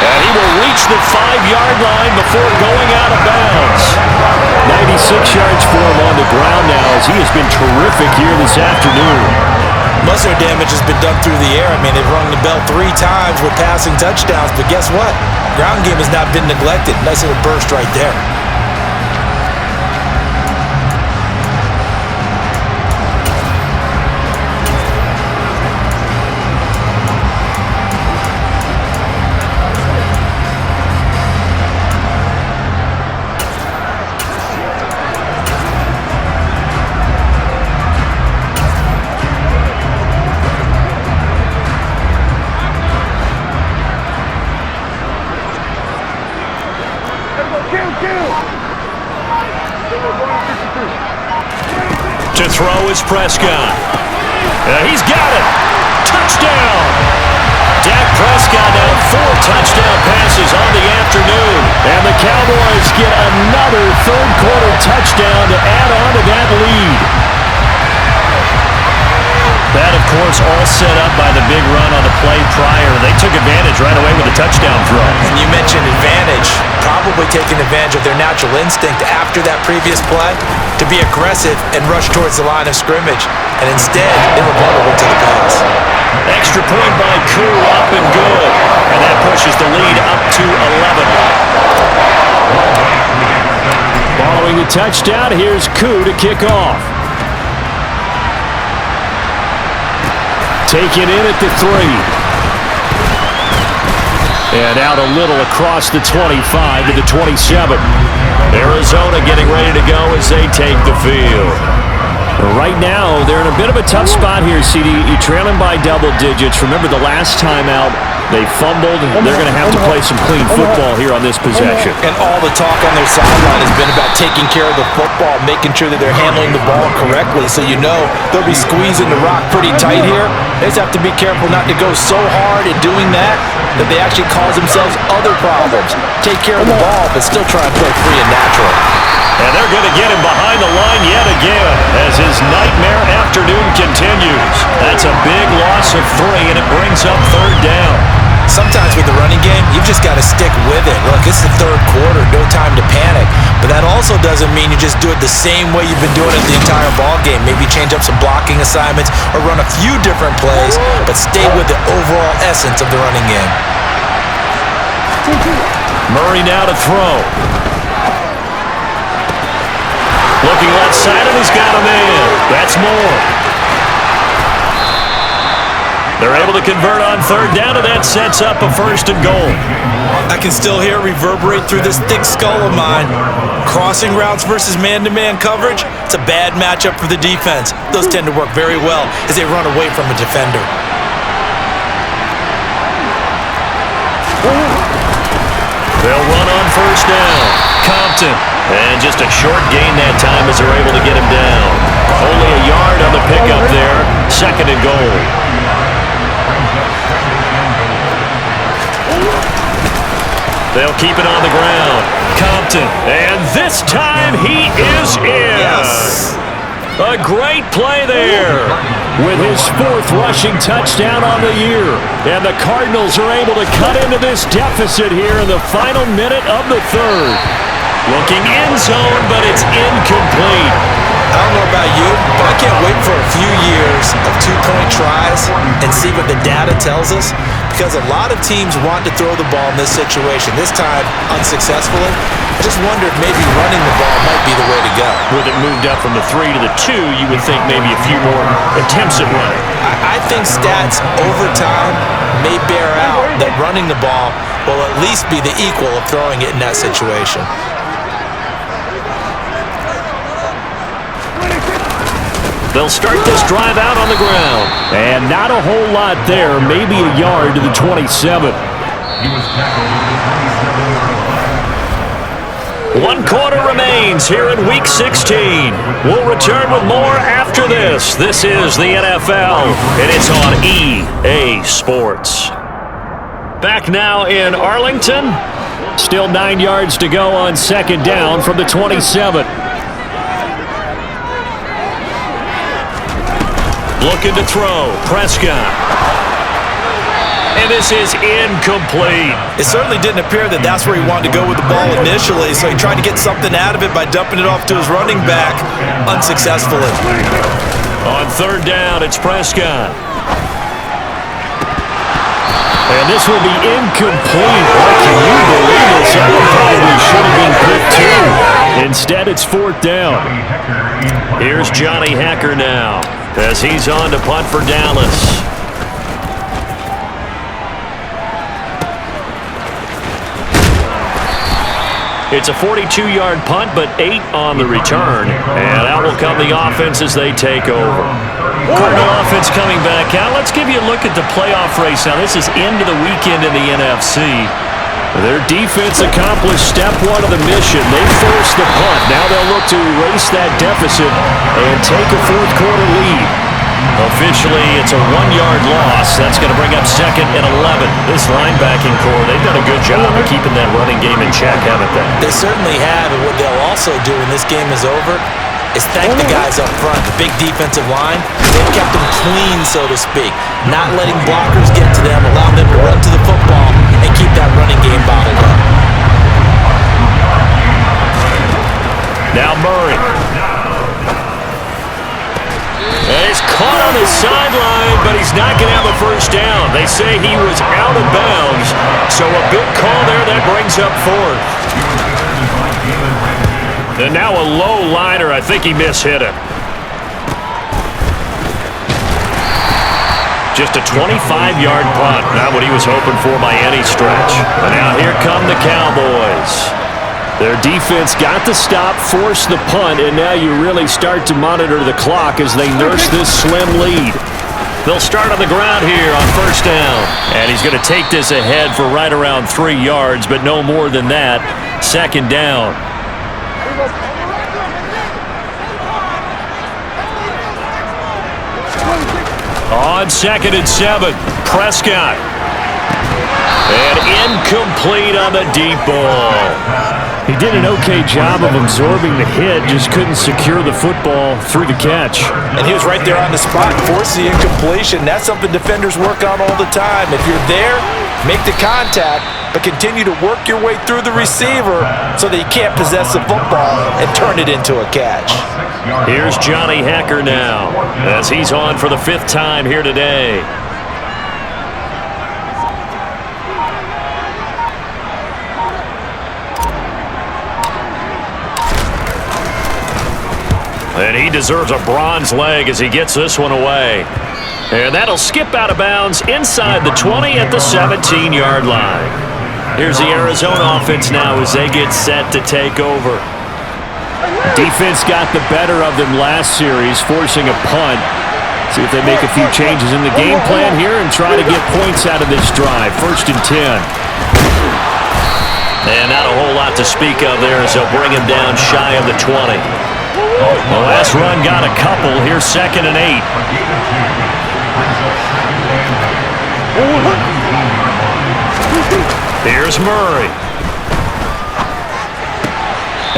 And he will reach the 5-yard line before going out of bounds. 96 yards for him on the ground now as he has been terrific here this afternoon. Most of their damage has been done through the air. I mean, they've rung the bell 3 times with passing touchdowns, but guess what? Ground game has not been neglected. Nice little burst right there. To throw is Prescott. He's got it. Touchdown. Dak Prescott now 4 touchdown passes on the afternoon. And the Cowboys get another 3rd quarter touchdown to add on to that lead. That, of course, all set up by the big run on the play prior. They took advantage right away with a touchdown throw. And you mentioned advantage, probably taking advantage of their natural instinct after that previous play to be aggressive and rush towards the line of scrimmage. And instead, they were vulnerable to the pass. Extra point by Koo, up and good. And that pushes the lead up to 11. Following the touchdown, here's Koo to kick off. Taken in at the 3. And out a little across the 25 to the 27. Arizona getting ready to go as they take the field. Right now, they're in a bit of a tough spot here, CD. You're trailing by double digits. Remember the last time out, they fumbled. They're going to have to play some clean football here on this possession. And all the talk on their sideline has been about taking care of the football, making sure that they're handling the ball correctly. So you know they'll be squeezing the rock pretty tight here. They just have to be careful not to go so hard in doing that they actually cause themselves other problems. Take care of the ball, but still try and play free and natural. And they're going to get him behind the line yet again as his nightmare afternoon continues. That's a big loss of 3, and it brings up 3rd down. Sometimes with the running game, you've just got to stick with it. Look, it's the 3rd quarter, no time to panic. But that also doesn't mean you just do it the same way you've been doing it the entire ball game. Maybe change up some blocking assignments or run a few different plays, but stay with the overall essence of the running game. Murray now to throw. Looking left side, and he's got a man. That's Moore. They're able to convert on 3rd down, and that sets up a 1st and goal. I can still hear it reverberate through this thick skull of mine. Crossing routes versus man-to-man coverage, it's a bad matchup for the defense. Those tend to work very well as they run away from a defender. They'll run on 1st down. Compton. And just a short gain that time as they're able to get him down. Only a yard on the pickup there. 2nd and goal. They'll keep it on the ground. Compton. And this time he is in. Yes. A great play there. With his 4th rushing touchdown on the year. And the Cardinals are able to cut into this deficit here in the final minute of the 3rd. Looking end zone, but it's incomplete. I don't know about you, but I can't wait for a few years of 2-point tries and see what the data tells us, because a lot of teams want to throw the ball in this situation, this time unsuccessfully. I just wonder if maybe running the ball might be the way to go. With it moved up from the 3 to the 2, you would think maybe a few more attempts at running. I think stats over time may bear out that running the ball will at least be the equal of throwing it in that situation. They'll start this drive out on the ground. And not a whole lot there, maybe a yard to the 27. 1 quarter remains here in Week 16. We'll return with more after this. This is the NFL, and it's on EA Sports. Back now in Arlington. Still 9 yards to go on 2nd down from the 27. Looking to throw. Prescott. And this is incomplete. It certainly didn't appear that that's where he wanted to go with the ball initially, so he tried to get something out of it by dumping it off to his running back, unsuccessfully. On 3rd down, it's Prescott. And this will be incomplete. Can you believe this? That one probably should have been picked too. Instead, it's 4th down. Here's Johnny Hacker now, as he's on to punt for Dallas. It's a 42-yard punt, but 8 on the return. And out will come the offense as they take over. Cardinal offense coming back out. Let's give you a look at the playoff race now. This is into the weekend in the NFC. Their defense accomplished step 1 of the mission. They forced the punt. Now they'll look to erase that deficit and take a 4th quarter lead. Officially, it's a 1-yard loss. That's going to bring up 2nd and 11. This linebacking core, they've done a good job of keeping that running game in check, haven't they? They certainly have, and what they'll also do when this game is over is thank the guys up front, the big defensive line. They've kept them clean, so to speak, not letting blockers get to them, allowing them to run to the football and keep that running game bottled up. Now Murray. And he's caught on the sideline, but he's not going to have a 1st down. They say he was out of bounds, so a big call there that brings up 4th. And now a low liner. I think he mishit it. Just a 25-yard punt. Not what he was hoping for by any stretch. But now here come the Cowboys. Their defense got the stop, forced the punt, and now you really start to monitor the clock as they nurse this slim lead. They'll start on the ground here on 1st down. And he's going to take this ahead for right around 3 yards, but no more than that. 2nd down. On 2nd and 7, Prescott. And incomplete on the deep ball. He did an okay job of absorbing the hit, just couldn't secure the football through the catch. And he was right there on the spot, forced the incompletion. That's something defenders work on all the time. If you're there, make the contact, but continue to work your way through the receiver so that you can't possess the football and turn it into a catch. Here's Johnny Hacker now, as he's on for the 5th time here today. And he deserves a bronze leg as he gets this one away. And that'll skip out of bounds inside the 20 at the 17-yard line. Here's the Arizona offense now as they get set to take over. Defense got the better of them last series, forcing a punt. See if they make a few changes in the game plan here and try to get points out of this drive. 1st and 10. And not a whole lot to speak of there as they'll bring him down shy of the 20. The last run got a couple. Here's 2nd and 8. Here's Murray.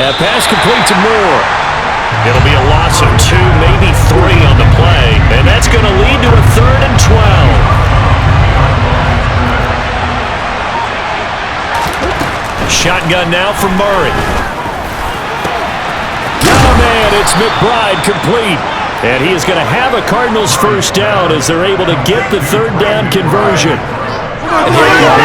That pass complete to Moore. It'll be a loss of 2, maybe 3 on the play, and that's going to lead to a 3rd and 12. Shotgun now from Murray. Got a man, it's McBride complete. And he is going to have a Cardinals first down as they're able to get the 3rd down conversion. And here you are,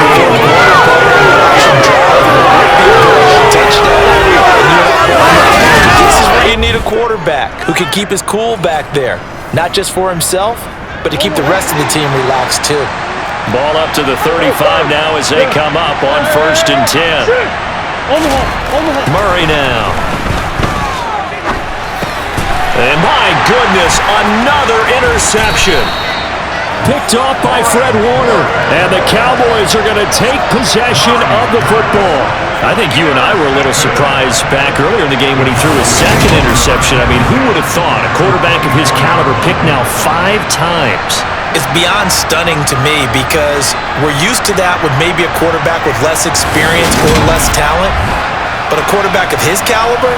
this is where you need a quarterback who can keep his cool back there. Not just for himself, but to keep the rest of the team relaxed too. Ball up to the 35 now as they come up on 1st and 10. Murray now. And my goodness, another interception. Picked off by Fred Warner. And the Cowboys are going to take possession of the football. I think you and I were a little surprised back earlier in the game when he threw his 2nd interception. I mean, who would have thought a quarterback of his caliber picked now 5 times? It's beyond stunning to me because we're used to that with maybe a quarterback with less experience or less talent. But a quarterback of his caliber,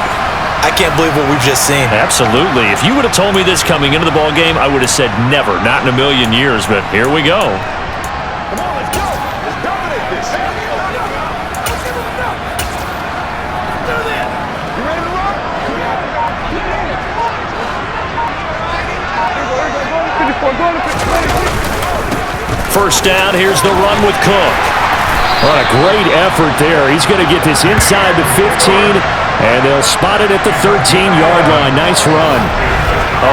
I can't believe what we've just seen. Absolutely. If you would have told me this coming into the ball game, I would have said never, not in a million years, but here we go. Come on, let's go. Let's dominate this. Let's give them enough. Let's do this. You ready to run? First down, here's the run with Cook. What a great effort there. He's going to get this inside the 15, and they'll spot it at the 13-yard line. Nice run.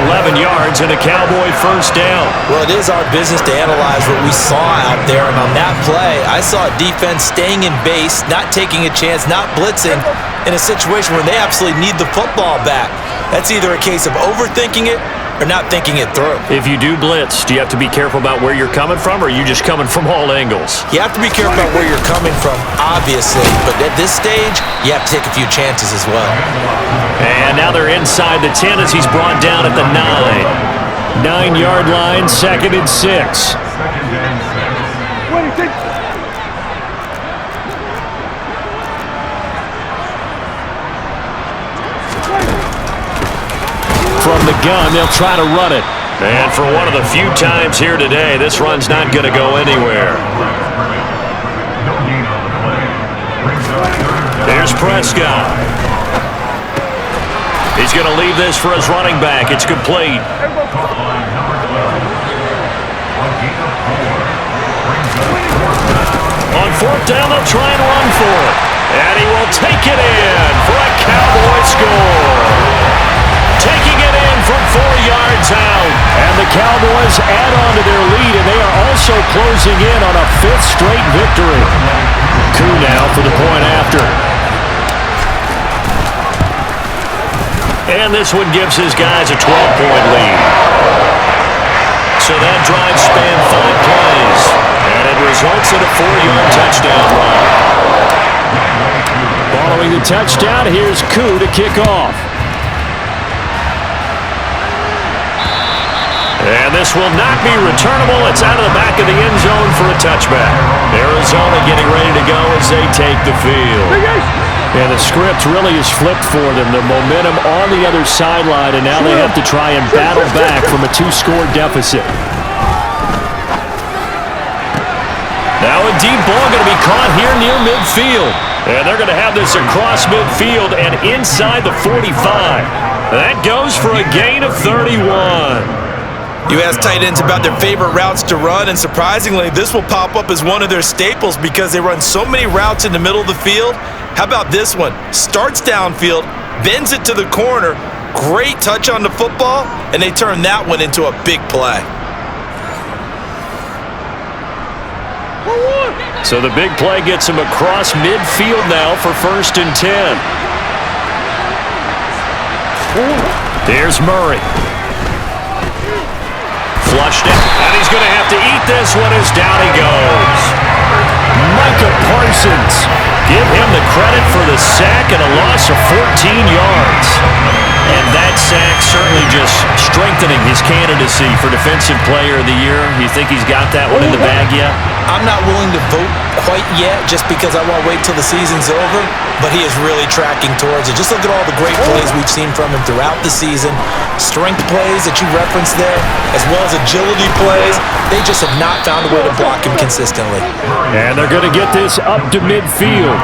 11 yards and a Cowboy first down. Well, it is our business to analyze what we saw out there, and on that play, I saw a defense staying in base, not taking a chance, not blitzing, in a situation where they absolutely need the football back. That's either a case of overthinking it or not thinking it through. If you do blitz, do you have to be careful about where you're coming from, or are you just coming from all angles? You have to be careful about where you're coming from, obviously, but at this stage, you have to take a few chances as well. And now they're inside the 10 as he's brought down at the 9. 9-yard line, 2nd and 6. From the gun, they'll try to run it. And for one of the few times here today, this run's not going to go anywhere. There's Prescott. He's going to leave this for his running back. It's complete. On 4th down, they'll try and run for it. And he will take it in for a Cowboy score. Taking it in from 4 yards out. And the Cowboys add on to their lead, and they are also closing in on a 5th straight victory. Coup now for the point after. And this one gives his guys a 12-point lead. So that drive spanned 5 plays. And it results in a 4-yard touchdown run. Following the touchdown, here's Coup to kick off. And this will not be returnable. It's out of the back of the end zone for a touchback. Arizona getting ready to go as they take the field. And the script really is flipped for them. The momentum on the other sideline, and now they have to try and battle back from a 2-score deficit. Now a deep ball going to be caught here near midfield. And they're going to have this across midfield and inside the 45. That goes for a gain of 31. You ask tight ends about their favorite routes to run, and surprisingly, this will pop up as one of their staples because they run so many routes in the middle of the field. How about this one? Starts downfield, bends it to the corner, great touch on the football, and they turn that one into a big play. So the big play gets him across midfield now for 1st and 10. There's Murray. Flushed it, and he's going to have to eat this one as down he goes. Micah Parsons. Give him the credit for with a sack and a loss of 14 yards. And that sack certainly just strengthening his candidacy for Defensive Player of the Year. You think he's got that one in the bag yet? I'm not willing to vote quite yet just because I want to wait till the season's over, but he is really tracking towards it. Just look at all the great plays we've seen from him throughout the season. Strength plays that you referenced there, as well as agility plays. They just have not found a way to block him consistently. And they're going to get this up to midfield.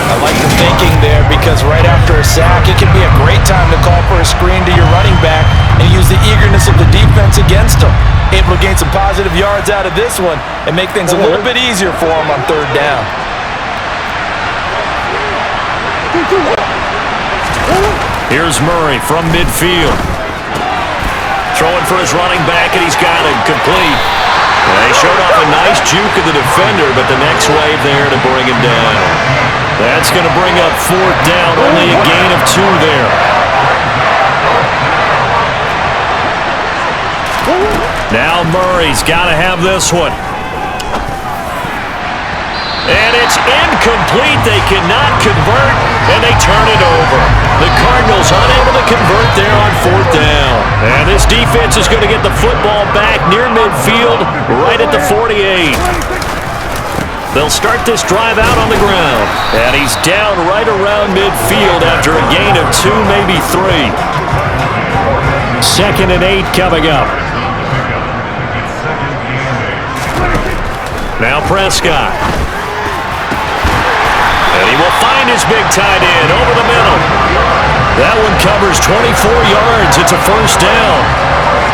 I like the thinking there because right after a sack, it can be a great time to call for a screen to your running back and use the eagerness of the defense against him. Able to gain some positive yards out of this one and make things a little bit easier for him on third down. Here's Murray from midfield. Throwing for his running back, and he's got it complete. They showed off a nice juke of the defender, but the next wave there to bring him down. That's going to bring up fourth down, only a gain of 2 there. Now Murray's got to have this one. And it's incomplete. They cannot convert, and they turn it over. The Cardinals unable to convert there on fourth down. And this defense is going to get the football back near midfield, right at the 48. They'll start this drive out on the ground. And he's down right around midfield after a gain of 2, maybe 3. 2nd and 8 coming up. Now Prescott. And he will find his big tight end over the middle. That one covers 24 yards. It's a first down.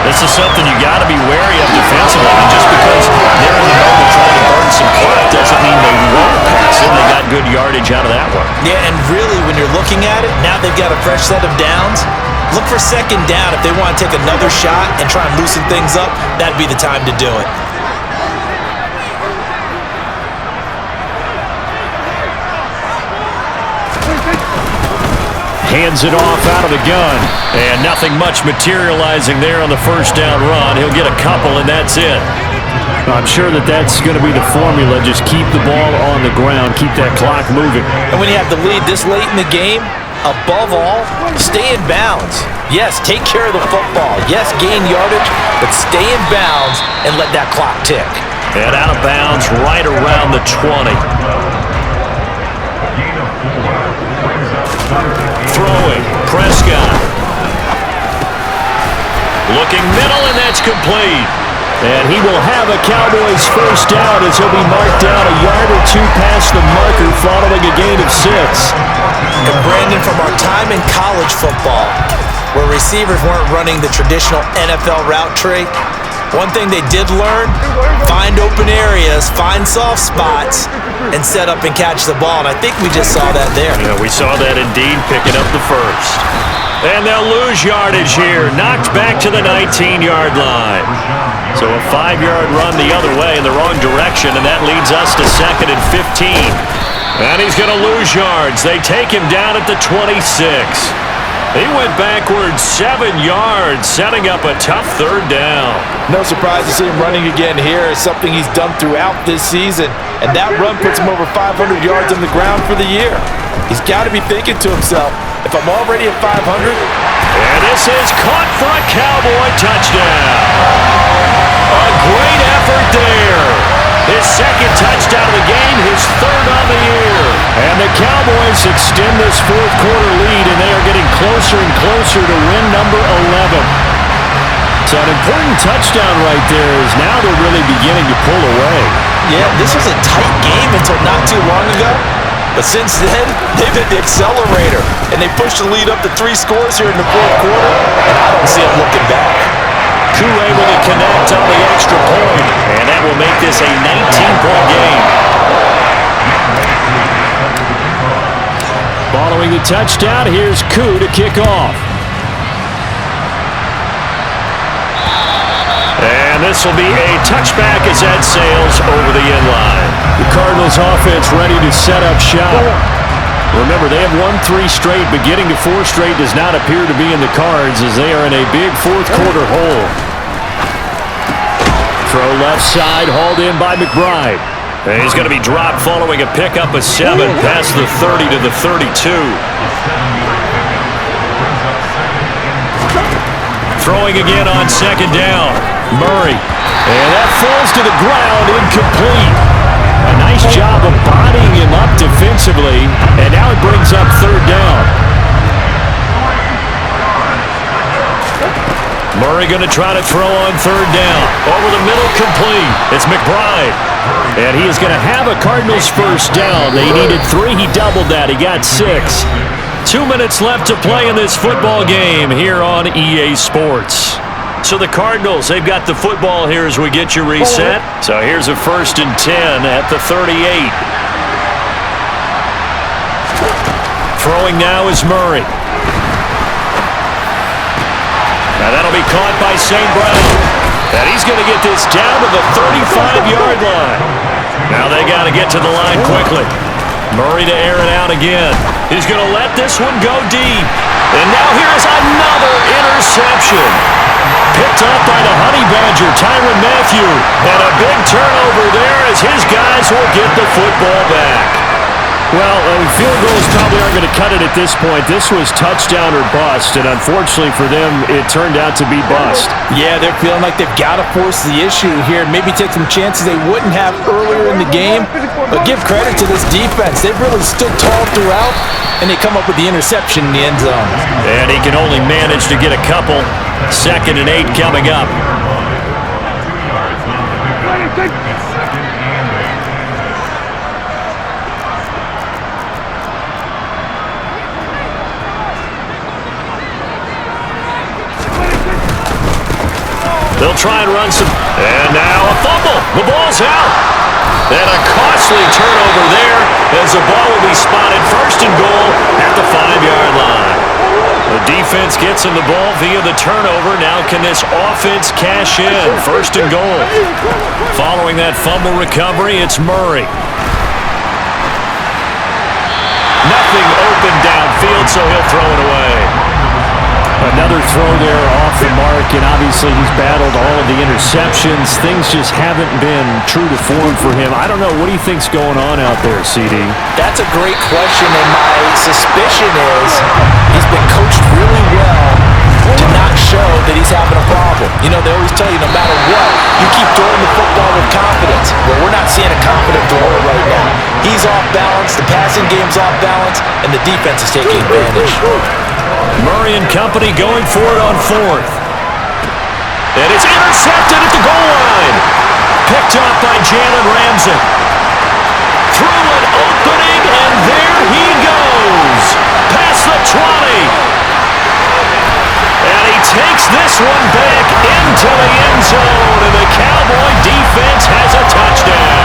This is something you got to be wary of defensively. And just because they're in the middle trying to burn some clock doesn't mean they won't pass it. They got good yardage out of that one. Yeah, and really, when you're looking at it, now they've got a fresh set of downs. Look for second down. If they want to take another shot and try and loosen things up, that'd be the time to do it. Hands it off out of the gun. And nothing much materializing there on the first down run. He'll get a couple, and that's it. I'm sure that's going to be the formula. Just keep the ball on the ground. Keep that clock moving. And when you have the lead this late in the game, above all, stay in bounds. Yes, take care of the football. Yes, gain yardage, but stay in bounds and let that clock tick. And out of bounds right around the 20. Throwing, Prescott. Looking middle, and that's complete. And he will have a Cowboys first down as he'll be marked down a yard or 2 past the marker following a gain of 6. And Brandon, from our time in college football, where receivers weren't running the traditional NFL route tree, one thing they did learn, find open areas, find soft spots, and set up and catch the ball. And I think we just saw that there. Yeah, we saw that indeed, picking up the first. And they'll lose yardage here, knocked back to the 19-yard line. So a 5-yard run the other way in the wrong direction, and that leads us to 2nd and 15. And he's going to lose yards. They take him down at the 26. He went backwards 7 yards, setting up a tough third down. No surprise to see him running again here. It's something he's done throughout this season. And that run puts him over 500 yards on the ground for the year. He's got to be thinking to himself, if I'm already at 500. And this is caught for a Cowboy touchdown. A great effort there. His 2nd touchdown of the game, his 3rd on the year. And the Cowboys extend this 4th quarter lead, and they are getting closer and closer to win number 11. So an important touchdown right there is now they're really beginning to pull away. Yeah, this was a tight game until not too long ago. But since then, they've hit the accelerator, and they pushed the lead up to 3 scores here in the 4th quarter, and I don't see them looking back. Koo able to connect on the extra point, and that will make this a 19-point game. Following the touchdown, here's Koo to kick off. And this will be a touchback as that sails over the end line. The Cardinals offense ready to set up shop. Remember, they have won 3 straight, but getting to 4 straight does not appear to be in the cards as they are in a big 4th quarter hole. Throw left side, hauled in by McBride. And he's going to be dropped following a pickup of 7 past the 30 to the 32. Throwing again on 2nd down. Murray. And that falls to the ground, incomplete. A nice job of bodying him up defensively. And now it brings up 3rd down. Murray going to try to throw on 3rd down. Over the middle, complete. It's McBride. And he is going to have a Cardinals 1st down. They needed 3. He doubled that. He got 6. 2 minutes left to play in this football game here on EA Sports. So the Cardinals, they've got the football here as we get you reset. So here's a 1st and 10 at the 38. Throwing now is Murray. Now that'll be caught by St. Brown. And he's going to get this down to the 35-yard line. Now they got to get to the line quickly. Murray to air it out again. He's going to let this one go deep. And now here's another interception. Picked up by the Honey Badger, Tyrann Mathieu. And a big turnover there as his guys will get the football back. Well, field goals probably aren't going to cut it at this point. This was touchdown or bust, and unfortunately for them, it turned out to be bust. Yeah, they're feeling like they've got to force the issue here. Maybe take some chances they wouldn't have earlier in the game. But give credit to this defense. They've really stood tall throughout, and they come up with the interception in the end zone. And he can only manage to get a couple. 2nd and 8 coming up. They'll try and run some. And now a fumble. The ball's out. And a costly turnover there as the ball will be spotted 1st and goal at the 5-yard line. The defense gets in the ball via the turnover. Now can this offense cash in? 1st and goal. Following that fumble recovery, it's Murray. Nothing open downfield, so he'll throw it away. Another throw there off the mark, and obviously he's battled all of the interceptions. Things just haven't been true to form for him. I don't know. What do you think's going on out there, CD? That's a great question, and my suspicion is he's been coached really well to not show that he's having a problem. You know, they always tell you no matter what, you keep throwing the football with confidence. Well, we're not seeing a confident thrower right now. He's off balance, the passing game's off balance, and the defense is taking advantage. Murray and company going for it on 4th. And it's intercepted at the goal line. Picked up by Jalen Ramsey. Through an opening, and there he goes. Past the 20. And he takes this one back into the end zone. And the Cowboy defense has a touchdown.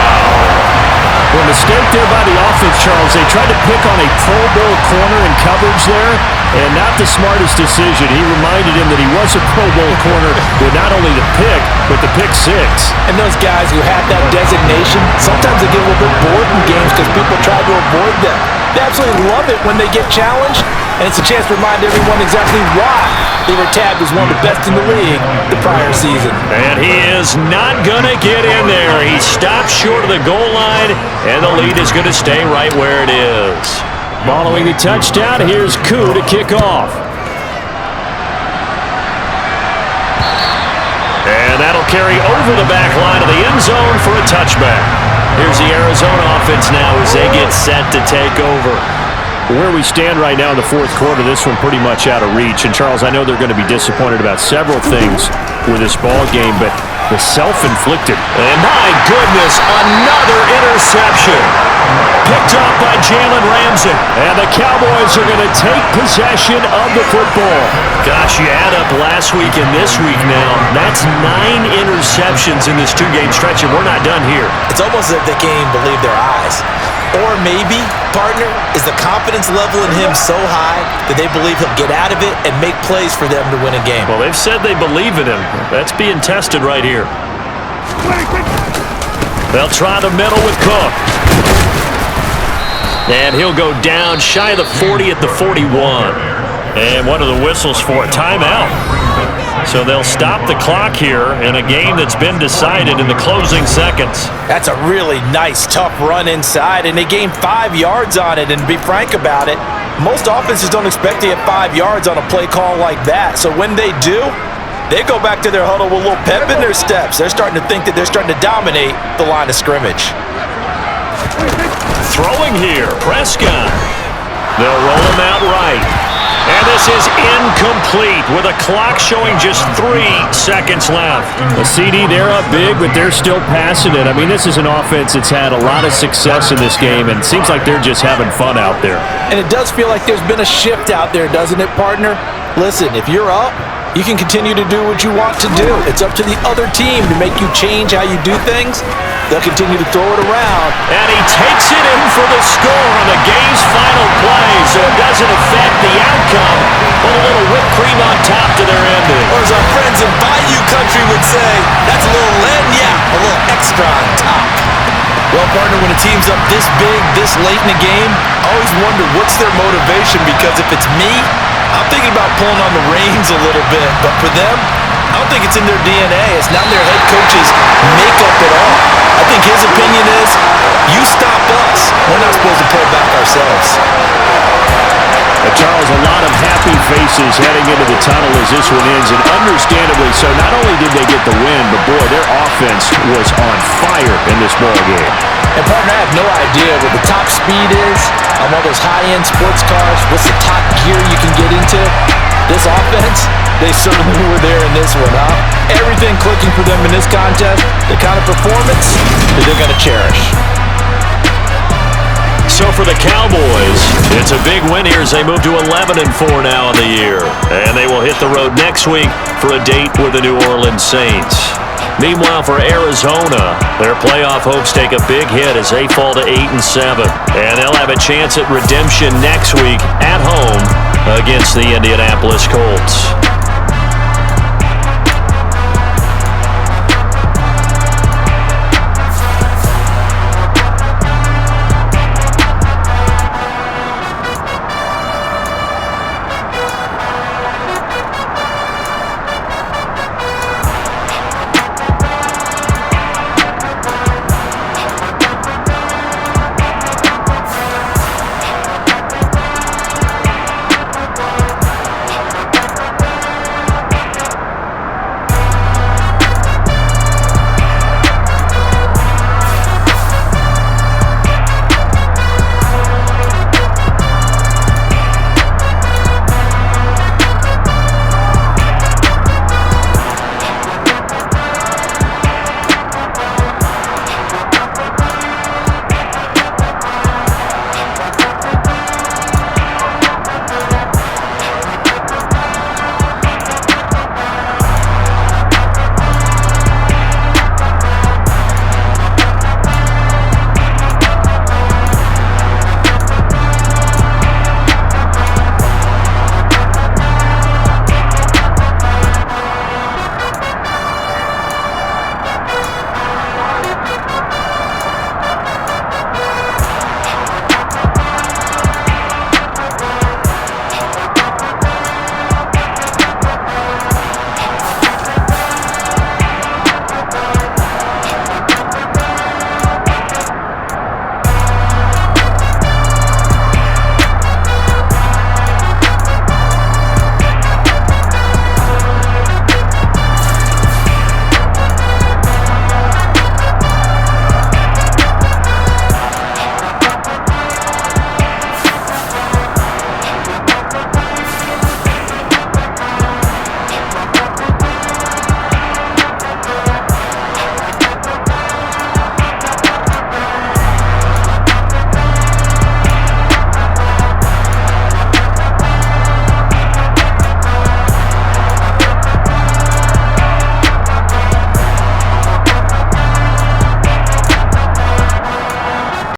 Well, mistake there by the offense, Charles. They tried to pick on a Pro Bowl corner in coverage there, and not the smartest decision. He reminded him that he was a Pro Bowl corner with not only the pick, but the pick 6. And those guys who have that designation, sometimes they get a little bit bored in games because people try to avoid them. They absolutely love it when they get challenged, and it's a chance to remind everyone exactly why they were tagged as one of the best in the league the prior season. And he is not going to get in there. He stops short of the goal line, and the lead is going to stay right where it is. Following the touchdown, here's Koo to kick off. And that'll carry over the back line of the end zone for a touchback. Here's the Arizona offense now as they get set to take over. Where we stand right now in the 4th quarter, this one pretty much out of reach. And, Charles, I know they're going to be disappointed about several things with this ball game, but the self-inflicted. And, my goodness, another interception. Picked up by Jalen Ramsey. And the Cowboys are going to take possession of the football. Gosh, you add up last week and this week now. That's 9 interceptions in this 2-game stretch, and we're not done here. It's almost as if they can't even believe their eyes. Or maybe, partner, is the confidence level in him so high that they believe he'll get out of it and make plays for them to win a game. Well, they've said they believe in him. That's being tested right here. They'll try the middle with Cook. And he'll go down shy of the 40 at the 41. And what are the whistles for? Timeout. So they'll stop the clock here in a game that's been decided in the closing seconds. That's a really nice, tough run inside, and they gained 5 yards on it. And to be frank about it, most offenses don't expect to get 5 yards on a play call like that. So when they do, they go back to their huddle with a little pep in their steps. They're starting to think that they're starting to dominate the line of scrimmage. Throwing here, Prescott. They'll roll him out right. And this is incomplete with a clock showing just 3 seconds left. A CD, they're up big, but they're still passing it. I mean, this is an offense that's had a lot of success in this game, and it seems like they're just having fun out there. And it does feel like there's been a shift out there, doesn't it, partner? Listen, if you're up, you can continue to do what you want to do. It's up to the other team to make you change how you do things. They'll continue to throw it around. And he takes it in for the score on the game's final play, so it doesn't affect the outcome, but a little whipped cream on top to their ending. Or as our friends in Bayou Country would say, that's a little lagniappe, a little extra on top. Well, partner, when a team's up this big, this late in the game, I always wonder what's their motivation, because if it's me, I'm thinking about pulling on the reins a little bit, but for them, I don't think it's in their DNA. It's not in their head coach's makeup at all. I think his opinion is, you stop us. We're not supposed to pull back ourselves. Charles, a lot of happy faces heading into the tunnel as this one ends, and understandably so. Not only did they get the win, but boy, their offense was on fire in this ball game. And partner, I have no idea what the top speed is on one of those high-end sports cars. What's the top gear you can get into? This offense, they certainly were there in this one, huh? Everything clicking for them in this contest, the kind of performance that they're going to cherish. So for the Cowboys, it's a big win here as they move to 11-4 now in the year. And they will hit the road next week for a date with the New Orleans Saints. Meanwhile, for Arizona, their playoff hopes take a big hit as they fall to 8-7. And they'll have a chance at redemption next week at home against the Indianapolis Colts.